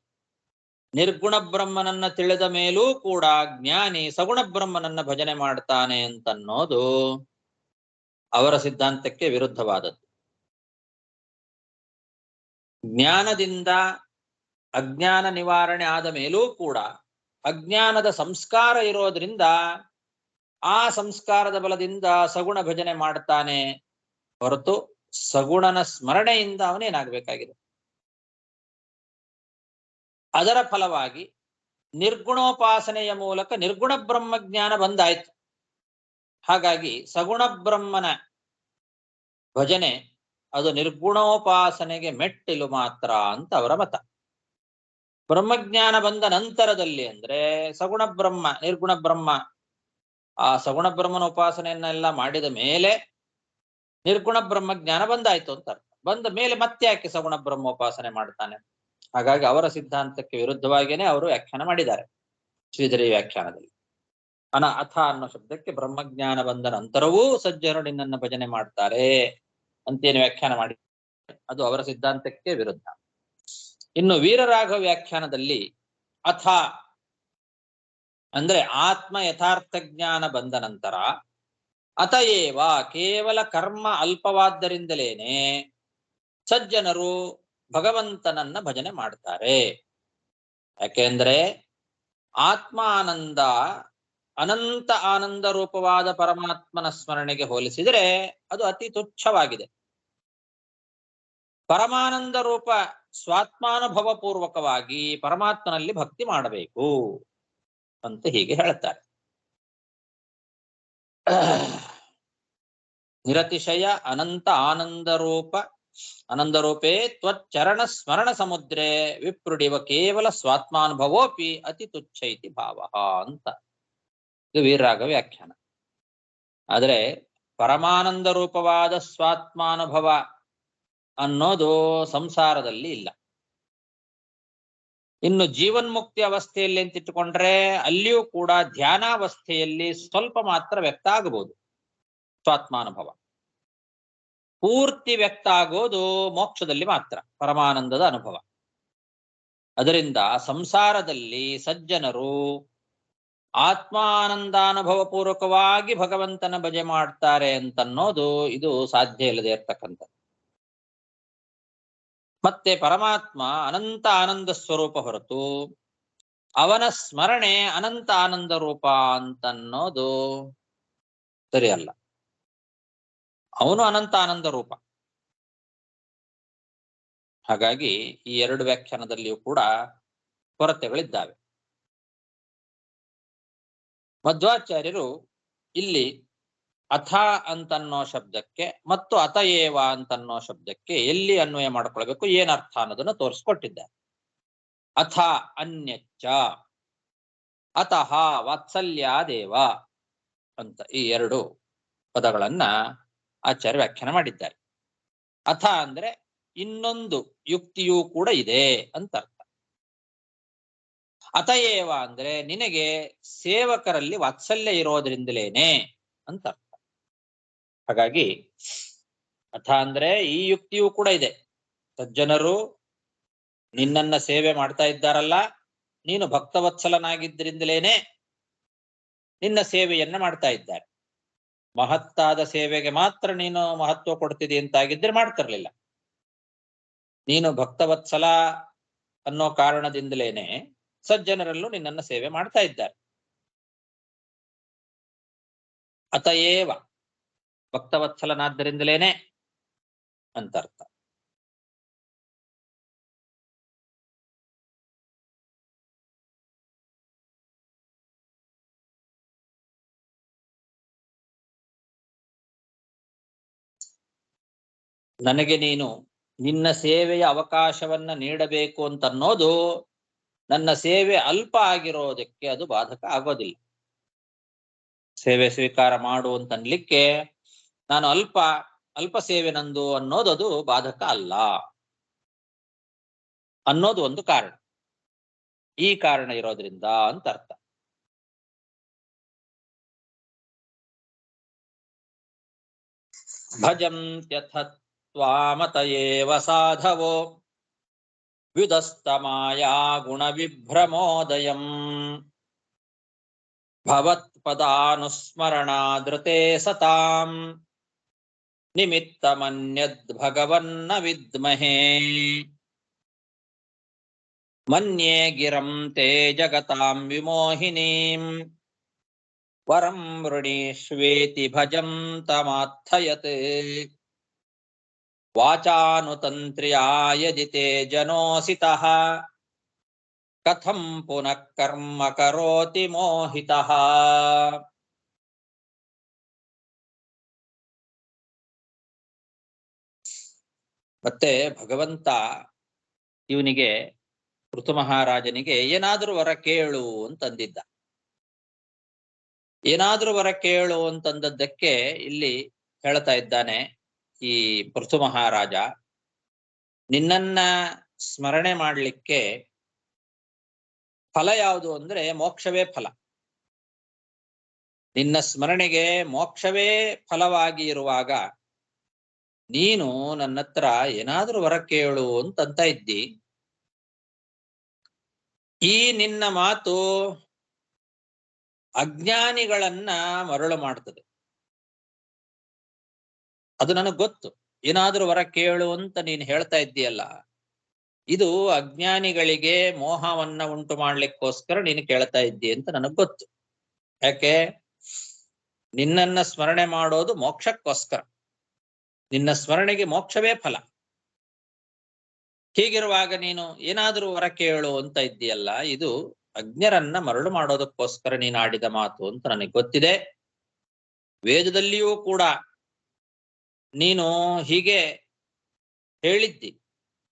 ನಿರ್ಗುಣ ಬ್ರಹ್ಮನನ್ನ ತಿಳಿದ ಮೇಲೂ ಕೂಡ ಜ್ಞಾನಿ ಸಗುಣ ಬ್ರಹ್ಮನನ್ನ ಭಜನೆ ಮಾಡ್ತಾನೆ ಅಂತನ್ನೋದು ಅವರ ಸಿದ್ಧಾಂತಕ್ಕೆ ವಿರುದ್ಧವಾದದ್ದು. ಜ್ಞಾನದಿಂದ ಅಜ್ಞಾನ ನಿವಾರಣೆ ಆದ ಮೇಲೂ ಕೂಡ ಅಜ್ಞಾನದ ಸಂಸ್ಕಾರ ಇರೋದ್ರಿಂದ ಆ ಸಂಸ್ಕಾರದ ಬಲದಿಂದ ಸಗುಣ ಭಜನೆ ಮಾಡ್ತಾನೆ ಹೊರತು ಸಗುಣನ ಸ್ಮರಣೆಯಿಂದ ಅವನೇನಾಗಬೇಕಾಗಿದೆ. ಅದರ ಫಲವಾಗಿ ನಿರ್ಗುಣೋಪಾಸನೆಯ ಮೂಲಕ ನಿರ್ಗುಣ ಬ್ರಹ್ಮಜ್ಞಾನ ಬಂದಾಯ್ತು. ಹಾಗಾಗಿ ಸಗುಣ ಬ್ರಹ್ಮನ ಭಜನೆ ಅದು ನಿರ್ಗುಣೋಪಾಸನೆಗೆ ಮೆಟ್ಟಿಲು ಮಾತ್ರ ಅಂತ ಅವರ ಮತ. ಬ್ರಹ್ಮಜ್ಞಾನ ಬಂದ ನಂತರದಲ್ಲಿ ಅಂದ್ರೆ ಸಗುಣ ಬ್ರಹ್ಮ ನಿರ್ಗುಣ ಬ್ರಹ್ಮ ಆ ಸಗುಣ ಬ್ರಹ್ಮನ ಉಪಾಸನೆಯನ್ನೆಲ್ಲ ಮಾಡಿದ ಮೇಲೆ ನಿರ್ಗುಣ ಬ್ರಹ್ಮಜ್ಞಾನ ಬಂದಾಯ್ತು ಅಂತ ಅರ್ಥ. ಬಂದ ಮೇಲೆ ಮತ್ತೆ ಯಾಕೆ ಸಗುಣ ಬ್ರಹ್ಮೋಪಾಸನೆ ಮಾಡ್ತಾನೆ? ಹಾಗಾಗಿ ಅವರ ಸಿದ್ಧಾಂತಕ್ಕೆ ವಿರುದ್ಧವಾಗಿಯೇ ಅವರು ವ್ಯಾಖ್ಯಾನ ಮಾಡಿದ್ದಾರೆ ಶ್ರೀಧರಿ ವ್ಯಾಖ್ಯಾನದಲ್ಲಿ. ಅಥ ಅನ್ನೋ ಶಬ್ದಕ್ಕೆ ಬ್ರಹ್ಮಜ್ಞಾನ ಬಂದ ನಂತರವೂ ಸಜ್ಜನರು ನಿನ್ನನ್ನು ಭಜನೆ ಮಾಡ್ತಾರೆ ಅಂತೇನು ವ್ಯಾಖ್ಯಾನ ಮಾಡಿ, ಅದು ಅವರ ಸಿದ್ಧಾಂತಕ್ಕೆ ವಿರುದ್ಧ. ಇನ್ನು ವೀರರಾಘವ ವ್ಯಾಖ್ಯಾನದಲ್ಲಿ ಅಥ ಅಂದ್ರೆ ಆತ್ಮ ಯಥಾರ್ಥ ಜ್ಞಾನ ಬಂದ ನಂತರ ಅತಯೇವ ಕೇವಲ ಕರ್ಮ ಅಲ್ಪವಾದ್ದರಿಂದಲೇನೆ ಸಜ್ಜನರು ಭಗವಂತನನ್ನ ಭಜನೆ ಮಾಡ್ತಾರೆ. ಯಾಕೆಂದ್ರೆ ಆತ್ಮ ಆನಂದ ಅನಂತ ಆನಂದ ರೂಪವಾದ ಪರಮಾತ್ಮನ ಸ್ಮರಣೆಗೆ ಹೋಲಿಸಿದರೆ ಅದು ಅತಿ ತುಚ್ಛವಾಗಿದೆ. ಪರಮಾನಂದ ರೂಪ ಸ್ವಾತ್ಮಾನುಭವ ಪೂರ್ವಕವಾಗಿ ಪರಮಾತ್ಮನಲ್ಲಿ ಭಕ್ತಿ ಮಾಡಬೇಕು ಅಂತ ಹೀಗೆ ಹೇಳ್ತಾರೆ. ನಿರತಿಶಯ ಅನಂತ ಆನಂದರೂಪೇ ತ್ವಚ್ಚರಣ ಸ್ಮರಣ ಸಮುದ್ರೇ ವಿಪ್ರುಡಿವ ಕೇವಲ ಸ್ವಾತ್ಮಾನುಭವೋಪಿ ಅತಿ ತುಚ್ಛ ಇತಿ ಭಾವ ಅಂತ ಇದು ವೀರರಾಘವ ವ್ಯಾಖ್ಯಾನ. ಆದರೆ ಪರಮಾನಂದ ರೂಪವಾದ ಸ್ವಾತ್ಮಾನುಭವ ಅನ್ನೋದು ಸಂಸಾರದಲ್ಲಿ ಇಲ್ಲ. ಇನ್ನು ಜೀವನ್ಮುಕ್ತಿ ಅವಸ್ಥೆಯಲ್ಲಿ ಅಂತಿಟ್ಟುಕೊಂಡ್ರೆ ಅಲ್ಲಿಯೂ ಕೂಡ ಧ್ಯಾನಾವಸ್ಥೆಯಲ್ಲಿ ಸ್ವಲ್ಪ ಮಾತ್ರ ವ್ಯಕ್ತ ಆಗಬಹುದು ಸ್ವಾತ್ಮಾನುಭವ. ಪೂರ್ತಿ ವ್ಯಕ್ತ ಆಗೋದು ಮೋಕ್ಷದಲ್ಲಿ ಮಾತ್ರ ಪರಮಾನಂದದ ಅನುಭವ. ಅದರಿಂದ ಸಂಸಾರದಲ್ಲಿ ಸಜ್ಜನರು ಆತ್ಮಾನಂದಾನುಭವ ಪೂರ್ವಕವಾಗಿ ಭಗವಂತನ ಭಜನೆ ಮಾಡ್ತಾರೆ ಅಂತನ್ನೋದು ಇದು ಸಾಧ್ಯ ಇಲ್ಲದೆ ಇರ್ತಕ್ಕಂಥದ್ದು. ಮತ್ತೆ ಪರಮಾತ್ಮ ಅನಂತ ಆನಂದ ಸ್ವರೂಪ ಹೊರತು ಅವನ ಸ್ಮರಣೆ ಅನಂತ ಆನಂದ ರೂಪ ಅಂತನ್ನೋದು ಸರಿಯಲ್ಲ. ಅವನು ಅನಂತ ಆನಂದ ರೂಪ. ಹಾಗಾಗಿ ಈ ಎರಡು ವ್ಯಾಖ್ಯಾನದಲ್ಲಿಯೂ ಕೂಡ ಕೊರತೆಗಳಿದ್ದಾವೆ. ಮಧ್ವಾಚಾರ್ಯರು ಇಲ್ಲಿ ಅಥ ಅಂತನ್ನೋ ಶಬ್ದಕ್ಕೆ ಮತ್ತು ಅತಯೇವ ಅಂತನ್ನೋ ಶಬ್ದಕ್ಕೆ ಎಲ್ಲಿ ಅನ್ವಯ ಮಾಡ್ಕೊಳ್ಬೇಕು, ಏನರ್ಥ ಅನ್ನೋದನ್ನು ತೋರಿಸ್ಕೊಟ್ಟಿದ್ದಾರೆ. ಅಥ ಅನ್ಯಚ್ಚ ಅತಃ ವಾತ್ಸಲ್ಯಾದೇವ ಅಂತ ಈ ಎರಡು ಪದಗಳನ್ನ ಆಚಾರ್ಯ ವ್ಯಾಖ್ಯಾನ ಮಾಡಿದ್ದಾರೆ. ಅಥ ಅಂದ್ರೆ ಇನ್ನೊಂದು ಯುಕ್ತಿಯೂ ಕೂಡ ಇದೆ ಅಂತ ಅರ್ಥ. ಅತಯೇವ ಅಂದ್ರೆ ನಿನಗೆ ಸೇವಕರಲ್ಲಿ ವಾತ್ಸಲ್ಯ ಇರೋದ್ರಿಂದಲೇನೆ ಅಂತ ಅರ್ಥ. ಹಾಗಾಗಿ ಅಥ ಅಂದ್ರೆ ಈ ಯುಕ್ತಿಯೂ ಕೂಡ ಇದೆ. ಸಜ್ಜನರು ನಿನ್ನನ್ನ ಸೇವೆ ಮಾಡ್ತಾ ಇದ್ದಾರಲ್ಲ, ನೀನು ಭಕ್ತವತ್ಸಲನಾಗಿದ್ದರಿಂದಲೇನೆ ನಿನ್ನ ಸೇವೆಯನ್ನ ಮಾಡ್ತಾ ಇದ್ದಾರೆ. ಮಹತ್ತಾದ ಸೇವೆಗೆ ಮಾತ್ರ ನೀನು ಮಹತ್ವ ಕೊಡ್ತಿದಿ ಅಂತಾಗಿದ್ರೆ ಮಾಡ್ತಿರ್ಲಿಲ್ಲ. ನೀನು ಭಕ್ತವತ್ಸಲ ಅನ್ನೋ ಕಾರಣದಿಂದಲೇನೆ ಸಜ್ಜನರಲ್ಲೂ ನಿನ್ನನ್ನ ಸೇವೆ ಮಾಡ್ತಾ ಇದ್ದಾರೆ. ಅತಯೇವ ಭಕ್ತವತ್ಸಲನಾದ್ದರಿಂದಲೇನೆ ಅಂತ ಅರ್ಥ. ನನಗೆ ನೀನು ನಿನ್ನ ಸೇವೆಯ ಅವಕಾಶವನ್ನ ನೀಡಬೇಕು ಅಂತನ್ನೋದು ನನ್ನ ಸೇವೆ ಅಲ್ಪ ಆಗಿರೋದಕ್ಕೆ ಅದು ಬಾಧಕ ಆಗೋದಿಲ್ಲ. ಸೇವೆ ಸ್ವೀಕಾರ ಮಾಡು ಅಂತನ್ಲಿಕ್ಕೆ ನಾನು ಅಲ್ಪ ಸೇವೆ ನಂದು ಅನ್ನೋದು ಅದು ಬಾಧಕ ಅಲ್ಲ ಅನ್ನೋದು ಒಂದು ಕಾರಣ. ಈ ಕಾರಣ ಇರೋದ್ರಿಂದ ಅಂತ ಅರ್ಥ. ಭಜಂತ್ಯಥ ತ್ವಾಮತಯೇವ ಸಾಧವೋ ವ್ಯುದಸ್ತಮಾಯಾ ಗುಣವಿಭ್ರಮೋದಯಂ ಭವತ್ಪದಾನುಸ್ಮರಣಾದೃತೆ ಸತಾಂ ನಿಮಿತ್ತಮನ್ಯದ್ ಭಗವನ್ನ ವಿದ್ಮಹೇ ಮನ್ಯೇ ಗಿರಂ ತೇ ಜಗತಾಂ ವಿಮೋಹಿನೀಂ ವರಂ ವೃಣೀಷ್ವೇತಿ ಭಜಂತಮಾರ್ಥಯತ್ ವಾಚಾನುತಂತ್ರ್ಯಾ ಯದಿ ತೇ ಜನೋಸಿತಃ ಕಥಂ ಪುನಃ ಕರ್ಮ ಕರೋತಿ ಮೋಹಿತಃ. ಮತ್ತೆ ಭಗವಂತ ಇವನಿಗೆ ಋತು ಮಹಾರಾಜನಿಗೆ ಏನಾದ್ರೂ ವರ ಕೇಳು ಅಂತಂದಿದ್ದ. ಏನಾದ್ರೂ ವರ ಕೇಳು ಅಂತಂದದ್ದಕ್ಕೆ ಇಲ್ಲಿ ಹೇಳ್ತಾ ಇದ್ದಾನೆ ಈ ಪೃಥು ಮಹಾರಾಜ, ನಿನ್ನನ್ನ ಸ್ಮರಣೆ ಮಾಡಲಿಕ್ಕೆ ಫಲ ಯಾವುದು ಅಂದ್ರೆ ಮೋಕ್ಷವೇ ಫಲ. ನಿನ್ನ ಸ್ಮರಣೆಗೆ ಮೋಕ್ಷವೇ ಫಲವಾಗಿ ಇರುವಾಗ ನೀನು ನನ್ನ ಹತ್ರ ಏನಾದ್ರೂ ವರ ಕೇಳು ಅಂತಂತ ಇದ್ದಿ. ಈ ನಿನ್ನ ಮಾತು ಅಜ್ಞಾನಿಗಳನ್ನ ಮರಳು ಮಾಡ್ತದೆ. ಅದು ನನಗ್ ಗೊತ್ತು. ಏನಾದ್ರೂ ವರ ಕೇಳು ಅಂತ ನೀನು ಹೇಳ್ತಾ ಇದ್ದೀಯಲ್ಲ, ಇದು ಅಜ್ಞಾನಿಗಳಿಗೆ ಮೋಹವನ್ನ ಉಂಟು ಮಾಡ್ಲಿಕ್ಕೋಸ್ಕರ ನೀನು ಕೇಳ್ತಾ ಇದ್ದಿ ಅಂತ ನನಗ್ ಗೊತ್ತು. ಯಾಕೆ? ನಿನ್ನನ್ನ ಸ್ಮರಣೆ ಮಾಡೋದು ಮೋಕ್ಷಕ್ಕೋಸ್ಕರ. ನಿನ್ನ ಸ್ಮರಣೆಗೆ ಮೋಕ್ಷವೇ ಫಲ. ಹೀಗಿರುವಾಗ ನೀನು ಏನಾದ್ರೂ ವರ ಕೇಳು ಅಂತ ಇದ್ದೀಯಲ್ಲ, ಇದು ಅಜ್ಞರನ್ನ ಮರಳು ಮಾಡೋದಕ್ಕೋಸ್ಕರ ನೀನು ಆಡಿದ ಮಾತು ಅಂತ ನನಗೆ ಗೊತ್ತಿದೆ. ವೇದದಲ್ಲಿಯೂ ಕೂಡ ನೀನು ಹೀಗೆ ಹೇಳಿದ್ದಿ.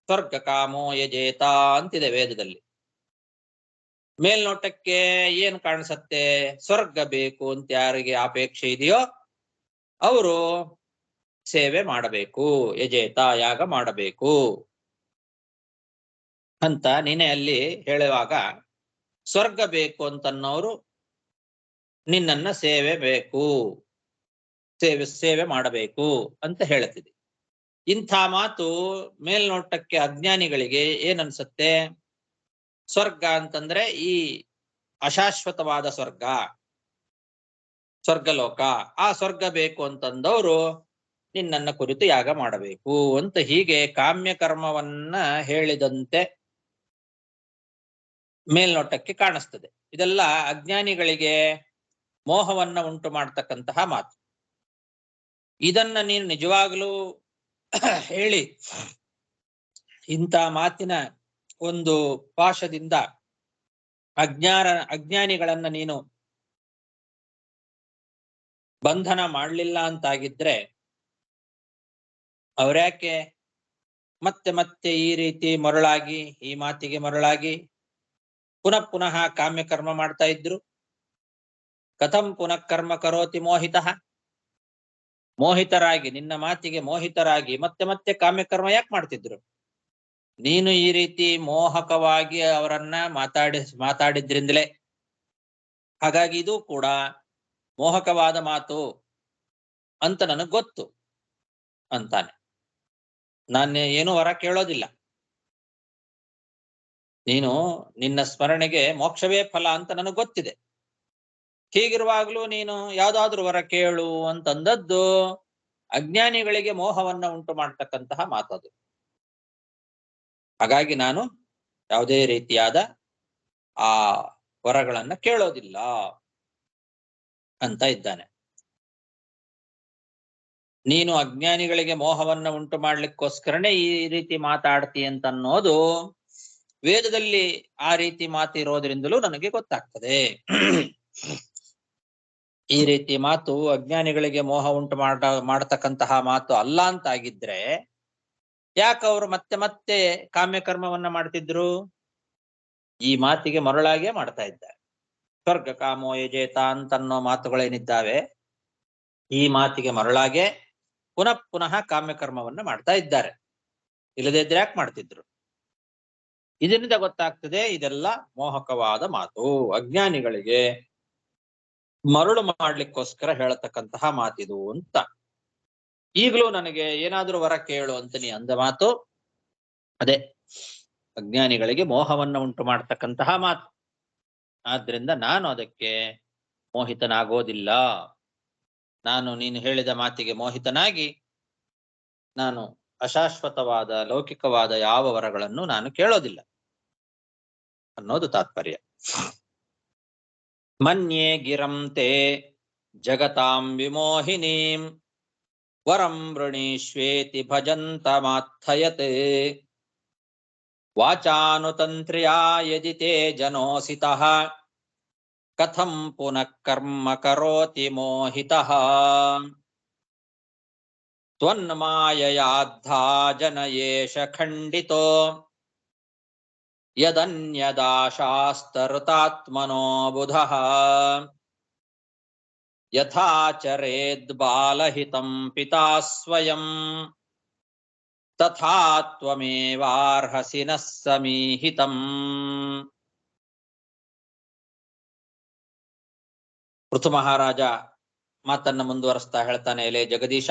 ಸ್ವರ್ಗ ಕಾಮೋ ಯಜೇತ ಅಂತಿದೆ ವೇದದಲ್ಲಿ. ಮೇಲ್ನೋಟಕ್ಕೆ ಏನ್ ಕಾಣಿಸತ್ತೆ? ಸ್ವರ್ಗ ಬೇಕು ಅಂತ ಯಾರಿಗೆ ಅಪೇಕ್ಷೆ ಇದೆಯೋ ಅವರು ಸೇವೆ ಮಾಡಬೇಕು, ಯಜೇತ ಯಾಗ ಮಾಡಬೇಕು ಅಂತ ನೀನೇ ಅಲ್ಲಿ ಹೇಳುವಾಗ, ಸ್ವರ್ಗ ಬೇಕು ಅಂತನ್ನೋರು ನಿನ್ನನ್ನ ಸೇವೆ ಮಾಡಬೇಕು ಅಂತ ಹೇಳುತ್ತಿದೆ. ಇಂಥ ಮಾತು ಮೇಲ್ನೋಟಕ್ಕೆ ಅಜ್ಞಾನಿಗಳಿಗೆ ಏನನ್ಸತ್ತೆ? ಸ್ವರ್ಗ ಅಂತಂದ್ರೆ ಈ ಅಶಾಶ್ವತವಾದ ಸ್ವರ್ಗಲೋಕ, ಆ ಸ್ವರ್ಗ ಬೇಕು ಅಂತಂದವರು ನಿನ್ನನ್ನ ಕುರಿತು ಯಾಗ ಮಾಡಬೇಕು ಅಂತ ಹೀಗೆ ಕಾಮ್ಯ ಕರ್ಮವನ್ನ ಹೇಳಿದಂತೆ ಮೇಲ್ನೋಟಕ್ಕೆ ಕಾಣಿಸ್ತದೆ. ಇದೆಲ್ಲ ಅಜ್ಞಾನಿಗಳಿಗೆ ಮೋಹವನ್ನ ಉಂಟು ಮಾಡ್ತಕ್ಕಂತಹ ಮಾತು. ಇದನ್ನ ನೀನು ನಿಜವಾಗ್ಲೂ ಹೇಳಿ ಇಂಥ ಮಾತಿನ ಒಂದು ಪಾಶದಿಂದ ಅಜ್ಞಾನಿಗಳನ್ನ ನೀನು ಬಂಧನ ಮಾಡಲಿಲ್ಲ ಅಂತಾಗಿದ್ರೆ ಅವ್ರ್ಯಾಕೆ ಮತ್ತೆ ಮತ್ತೆ ಈ ರೀತಿ ಮರಳಾಗಿ, ಈ ಮಾತಿಗೆ ಮರಳಾಗಿ ಪುನಃ ಪುನಃ ಕಾಮ್ಯ ಕರ್ಮ ಮಾಡ್ತಾ ಇದ್ರು? ಕಥಂ ಪುನಃ ಕರ್ಮ ಕರೋತಿ ಮೋಹಿತಃ. ಮೋಹಿತರಾಗಿ, ನಿನ್ನ ಮಾತಿಗೆ ಮೋಹಿತರಾಗಿ ಮತ್ತೆ ಮತ್ತೆ ಕಾಮ್ಯ ಕರ್ಮ ಯಾಕೆ ಮಾಡ್ತಿದ್ರು? ನೀನು ಈ ರೀತಿ ಮೋಹಕವಾಗಿ ಅವರನ್ನ ಮಾತಾಡಿದ್ರಿಂದಲೇ. ಹಾಗಾಗಿ ಇದು ಕೂಡ ಮೋಹಕವಾದ ಮಾತು ಅಂತ ನನಗ್ ಗೊತ್ತು ಅಂತಾನೆ. ನಾನು ಏನು ವರ ಕೇಳೋದಿಲ್ಲ. ನೀನು ನಿನ್ನ ಸ್ಮರಣೆಗೆ ಮೋಕ್ಷವೇ ಫಲ ಅಂತ ನನಗೆ ಗೊತ್ತಿದೆ. ಹೀಗಿರುವಾಗ್ಲೂ ನೀನು ಯಾವ್ದಾದ್ರೂ ವರ ಕೇಳು ಅಂತಂದದ್ದು ಅಜ್ಞಾನಿಗಳಿಗೆ ಮೋಹವನ್ನ ಉಂಟು ಮಾಡ್ತಕ್ಕಂತಹ ಮಾತದು. ಹಾಗಾಗಿ ನಾನು ಯಾವುದೇ ರೀತಿಯಾದ ಆ ವರಗಳನ್ನ ಕೇಳೋದಿಲ್ಲ ಅಂತ ಇದ್ದಾನೆ. ನೀನು ಅಜ್ಞಾನಿಗಳಿಗೆ ಮೋಹವನ್ನ ಉಂಟು ಮಾಡ್ಲಿಕ್ಕೋಸ್ಕರನೇ ಈ ರೀತಿ ಮಾತಾಡ್ತಿ ಅಂತ ಅನ್ನೋದು ವೇದದಲ್ಲಿ ಆ ರೀತಿ ಮಾತಿರೋದ್ರಿಂದಲೂ ನನಗೆ ಗೊತ್ತಾಗ್ತದೆ. ಈ ರೀತಿ ಮಾತು ಅಜ್ಞಾನಿಗಳಿಗೆ ಮೋಹ ಉಂಟು ಮಾಡತಕ್ಕಂತಹ ಮಾತು ಅಲ್ಲ ಅಂತಾಗಿದ್ರೆ ಯಾಕೆ ಅವರು ಮತ್ತೆ ಮತ್ತೆ ಕಾಮ್ಯಕರ್ಮವನ್ನ ಮಾಡ್ತಿದ್ರು? ಈ ಮಾತಿಗೆ ಮರಳಾಗೆ ಮಾಡ್ತಾ ಇದ್ದಾರೆ. ಸ್ವರ್ಗ ಕಾಮೋ ಯಜೇತ ಅಂತನ್ನೋ ಮಾತುಗಳೇನಿದ್ದಾವೆ, ಈ ಮಾತಿಗೆ ಮರಳಾಗೆ ಪುನಃ ಪುನಃ ಕಾಮ್ಯಕರ್ಮವನ್ನ ಮಾಡ್ತಾ ಇದ್ದಾರೆ. ಇಲ್ಲದೇ ಇದ್ರೆ ಯಾಕೆ ಮಾಡ್ತಿದ್ರು? ಇದರಿಂದ ಗೊತ್ತಾಗ್ತದೆ ಇದೆಲ್ಲ ಮೋಹಕವಾದ ಮಾತು, ಅಜ್ಞಾನಿಗಳಿಗೆ ಮರಳು ಮಾಡ್ಲಿಕ್ಕೋಸ್ಕರ ಹೇಳತಕ್ಕಂತಹ ಮಾತಿದು ಅಂತ. ಈಗಲೂ ನನಗೆ ಏನಾದ್ರೂ ವರ ಕೇಳು ಅಂತ ನೀ ಅಂದ ಮಾತು ಅದೇ ಅಜ್ಞಾನಿಗಳಿಗೆ ಮೋಹವನ್ನ ಉಂಟು ಮಾಡ್ತಕ್ಕಂತಹ ಮಾತು. ಆದ್ರಿಂದ ನಾನು ಅದಕ್ಕೆ ಮೋಹಿತನಾಗೋದಿಲ್ಲ. ನಾನು ನೀನು ಹೇಳಿದ ಮಾತಿಗೆ ಮೋಹಿತನಾಗಿ ನಾನು ಅಶಾಶ್ವತವಾದ ಲೌಕಿಕವಾದ ಯಾವ ವರಗಳನ್ನು ನಾನು ಕೇಳೋದಿಲ್ಲ ಅನ್ನೋದು ತಾತ್ಪರ್ಯ. ಮನ್ಯೇ ಗಿರಂತೆ ಜಗತಾಂ ವಿಮೋಹಿನೀಂ ವರಂ ವೃಣೀಶ್ವೇತಿ ಭಜಂತಮಾರ್ಥಯತೆ ವಾಚಾನುತಂತ್ರ್ಯಾ ಯದಿ ತೇ ಜನೋಸಿತಃ ಕಥಂ ಪುನಃ ಕರ್ಮ ಕರೋತಿ ಮೋಹಿತಃ ತ್ವನ್ಮಾಯಯಾದ್ಧಾ ಜನಯೇಷ ಖಂಡಿತೋ ಯದನ್ಯದಾಶಾಸ್ತರುತಾತ್ಮನೋ ಬುಧಃ ಯಥಾಚರೇದ್ ಬಾಲಹಿತಂ ಪಿತಾ ಸ್ವಯಂ ತಥಾ ತ್ವಮೇವಾರ್ಹಸಿ ನಃ ಸಮೀಹಿತಂ. ಪೃಥು ಮಹಾರಾಜ ಮಾತನ್ನ ಮುಂದುವರಿಸ್ತಾ ಹೇಳ್ತಾನೆ, ಎಲೆ ಜಗದೀಶ,